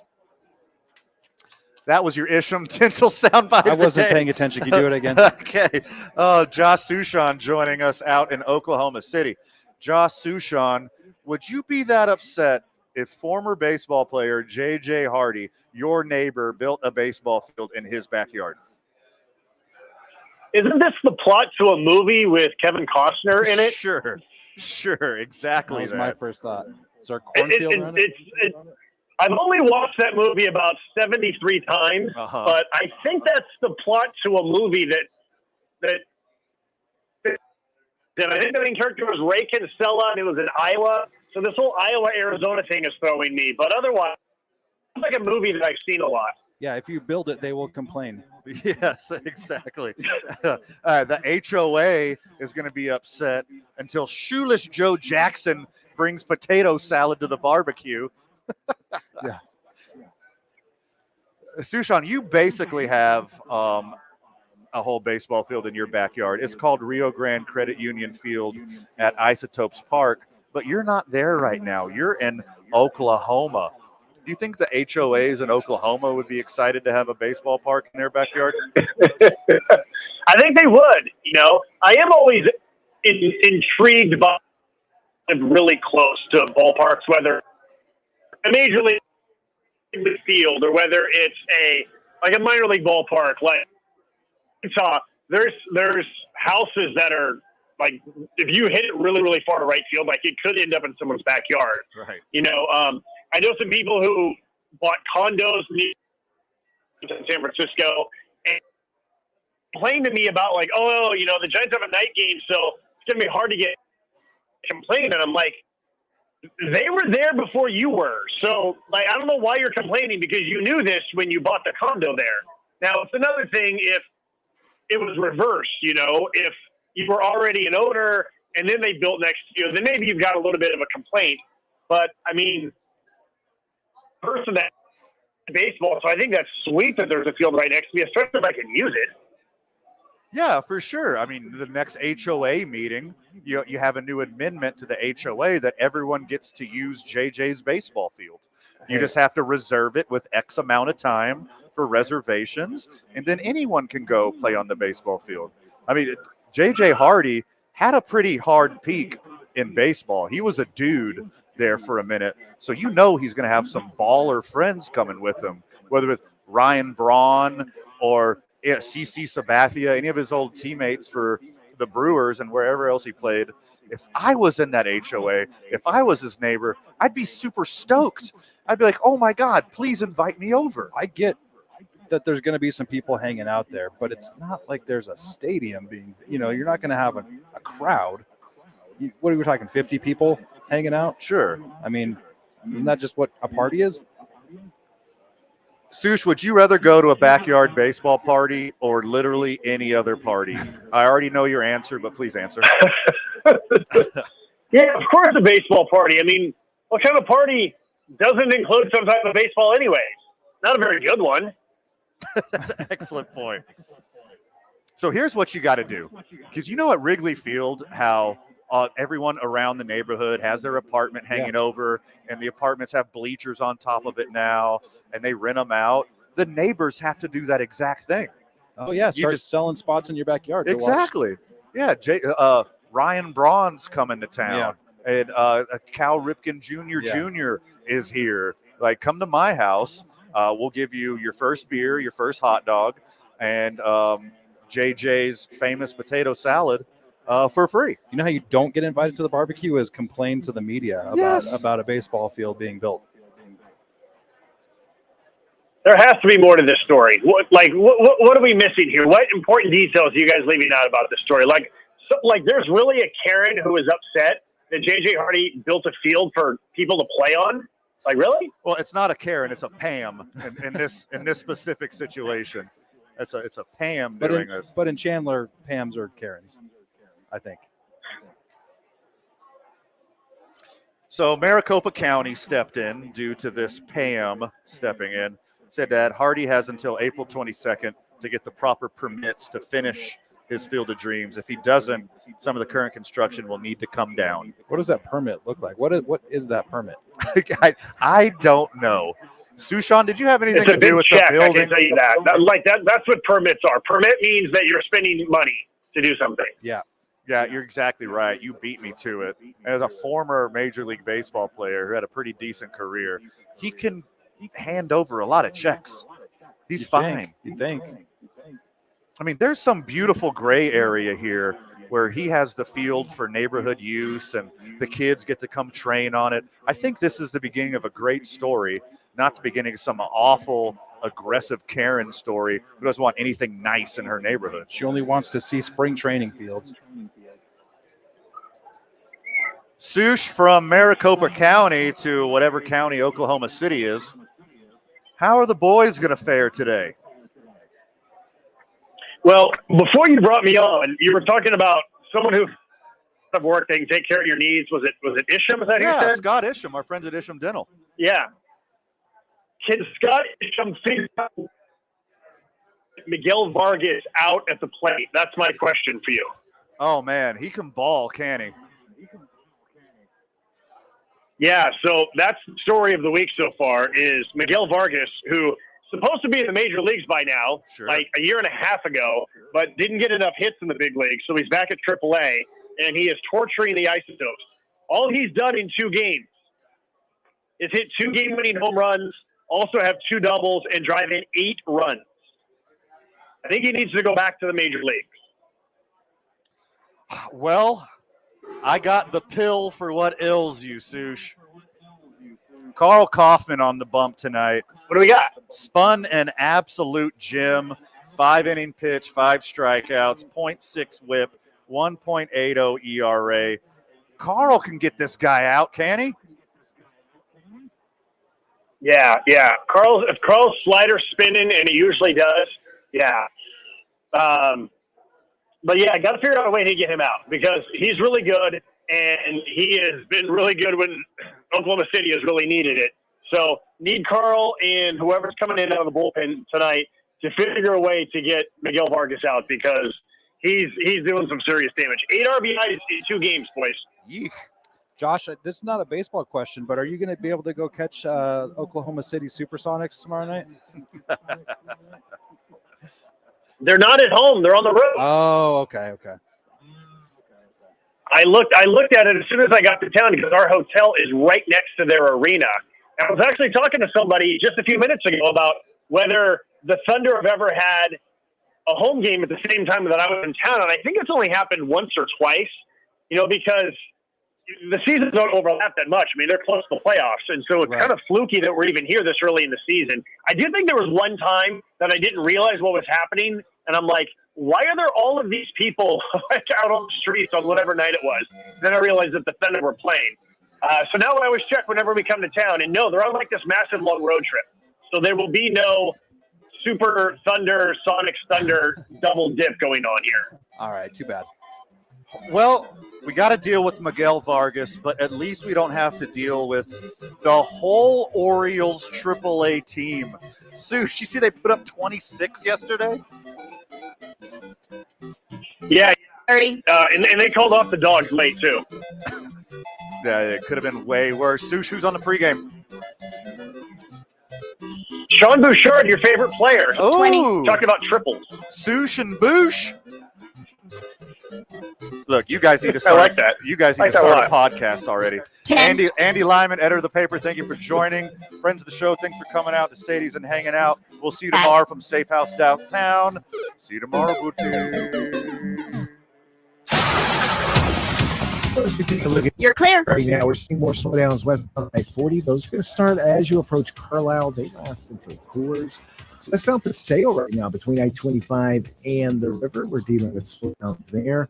That was your Isham Dental soundbite. I wasn't paying attention. Can you do it again? Okay. Josh Sushan joining us out in Oklahoma City. Josh Sushan, would you be that upset if former baseball player J.J. Hardy, your neighbor, built a baseball field in his backyard? Isn't this the plot to a movie with Kevin Costner in it? Sure, exactly. That was my first thought. Is there a cornfield around it? I've only watched that movie about 73 times, but I think that's the plot to a movie that I think the main character was Ray Kinsella, and it was in Iowa. So this whole Iowa-Arizona thing is throwing me. But otherwise, it's like a movie that I've seen a lot. Yeah, if you build it, they will complain. Yes, exactly. The HOA is going to be upset until Shoeless Joe Jackson brings potato salad to the barbecue. Yeah. Sushan, you basically have a whole baseball field in your backyard. It's called Rio Grande Credit Union Field at Isotopes Park, but you're not there right now. You're in Oklahoma. Do you think the HOAs in Oklahoma would be excited to have a baseball park in their backyard? I think they would. I am always intrigued by really close to ballparks, whether a major league field or whether it's a minor league ballpark. Like Utah, there's houses that are like, if you hit it really, really far to right field, like it could end up in someone's backyard. Right. I know some people who bought condos in San Francisco and complained to me about like, the Giants have a night game, so it's going to be hard to get complained. And I'm like, they were there before you were. So like, I don't know why you're complaining, because you knew this when you bought the condo there. Now, it's another thing if it was reversed, if you were already an owner and then they built next to you, then maybe you've got a little bit of a complaint. But I mean, person that baseball, so I think that's sweet that there's a field right next to me, especially if I can use it. Yeah, for sure. I mean, the next HOA meeting, you have a new amendment to the HOA that everyone gets to use JJ's baseball field. You just have to reserve it with X amount of time for reservations, and then anyone can go play on the baseball field. I mean, JJ Hardy had a pretty hard peak in baseball. He was a dude there for a minute. So he's going to have some baller friends coming with him, whether it's Ryan Braun or CC Sabathia, any of his old teammates for the Brewers and wherever else he played. If I was in that HOA, if I was his neighbor, I'd be super stoked. I'd be like, oh my God, please invite me over. I get that there's going to be some people hanging out there, but it's not like there's a stadium being, you're not going to have a crowd. What are we talking, 50 people hanging out? Sure. I mean, isn't that just what a party is? Sush, would you rather go to a backyard baseball party or literally any other party? I already know your answer, but please answer. Yeah, of course a baseball party. I mean, what kind of party doesn't include some type of baseball anyways? Not a very good one. That's an excellent point. So here's what you got to do. Because at Wrigley Field, how everyone around the neighborhood has their apartment hanging over, and the apartments have bleachers on top of it now, and they rent them out. The neighbors have to do that exact thing. Oh, yeah. Start selling spots in your backyard. Exactly. Yeah. Ryan Braun's coming to town. Yeah. And Cal Ripken Jr. is here. Like, come to my house. We'll give you your first beer, your first hot dog, and JJ's famous potato salad for free. You know how you don't get invited to the barbecue is complain to the media about a baseball field being built. There has to be more to this story. What are we missing here? What important details are you guys leaving out about this story? There's really a Karen who is upset that JJ Hardy built a field for people to play on. Like, really? Well, it's not a Karen; it's a Pam in this specific situation. It's a Pam doing this. But in Chandler, Pams are Karens, I think. So Maricopa County stepped in due to this Pam stepping in. Said that Hardy has until April 22nd to get the proper permits to finish his Field of Dreams. If he doesn't, some of the current construction will need to come down. What does that permit look like? What is that permit? I don't know. Sushan, did you have anything to do with check, the building? I can tell you that. That's what permits are. Permit means that you're spending money to do something. Yeah, you're exactly right. You beat me to it. As a former Major League Baseball player who had a pretty decent career, he can hand over a lot of checks. He's fine. You think? I mean, there's some beautiful gray area here where he has the field for neighborhood use and the kids get to come train on it. I think this is the beginning of a great story, not the beginning of some awful, aggressive Karen story who doesn't want anything nice in her neighborhood. She only wants to see spring training fields. Sush from Maricopa County to whatever county Oklahoma City is. How are the boys going to fare today? Well, before you brought me on, you were talking about someone who of work, they can take care of your needs. Was it Isham? Is that who you said? Scott Isham, our friends at Isham Dental. Yeah. Can Scott Isham figure out Miguel Vargas out at the plate? That's my question for you. Oh, man, he can ball, can he? Yeah, so that's the story of the week so far is Miguel Vargas, who supposed to be in the major leagues by now, like a year and a half ago, but didn't get enough hits in the big leagues, so he's back at AAA, and he is torturing the isotopes. All he's done in 2 games is hit 2 game-winning home runs, also have 2 doubles, and drive in 8 runs. I think he needs to go back to the major leagues. Well, I got the pill for what ails you, Sush. Carl Kaufman on the bump tonight. What do we got? Spun an absolute gem. 5-inning pitch, 5 strikeouts, 0.6 whip, 1.80 ERA. Carl can get this guy out, can he? Yeah. If Carl's slider's spinning, and he usually does, yeah. But yeah, I got to figure out a way to get him out because he's really good, and he has been really good when Oklahoma City has really needed it. So need Carl and whoever's coming in out of the bullpen tonight to figure a way to get Miguel Vargas out because he's doing some serious damage. 8 RBIs in 2 games, boys. Yeesh. Josh, this is not a baseball question, but are you going to be able to go catch Oklahoma City Supersonics tomorrow night? They're not at home. They're on the road. Oh, okay. I looked at it as soon as I got to town because our hotel is right next to their arena. And I was actually talking to somebody just a few minutes ago about whether the Thunder have ever had a home game at the same time that I was in town. And I think it's only happened once or twice, because the seasons don't overlap that much. I mean, they're close to the playoffs. And so it's kind of fluky that we're even here this early in the season. I do think there was one time that I didn't realize what was happening. And I'm like, why are there all of these people out on the streets on whatever night it was? Then I realized that the Thunder were playing. So now I always check whenever we come to town. And no, they're on like this massive long road trip. So there will be no Super Thunder, Sonics Thunder double dip going on here. All right, too bad. Well, we got to deal with Miguel Vargas, but at least we don't have to deal with the whole Orioles AAA team. Sush, you see they put up 26 yesterday? Yeah. 30. And they called off the Dogs late, too. Yeah, it could have been way worse. Sush, who's on the pregame? Sean Bouchard, your favorite player. Oh, 20. Talking about triples. Sush and Boosh. Look, you guys need to start. I like that. You guys need like to start a a podcast already. 10. Andy Lyman, editor of the paper. Thank you for joining. Friends of the show, thanks for coming out to Sadie's and hanging out. We'll see you tomorrow from Safe House Downtown. See you tomorrow, Booty. As we take a look at You're clear. right now, we're seeing more slowdowns west of I-40. Those are going to start as you approach Carlisle. They last until Coors. Westbound Paseo right now between I-25 and the river. We're dealing with slowdowns there.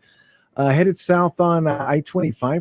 Headed south on I-25.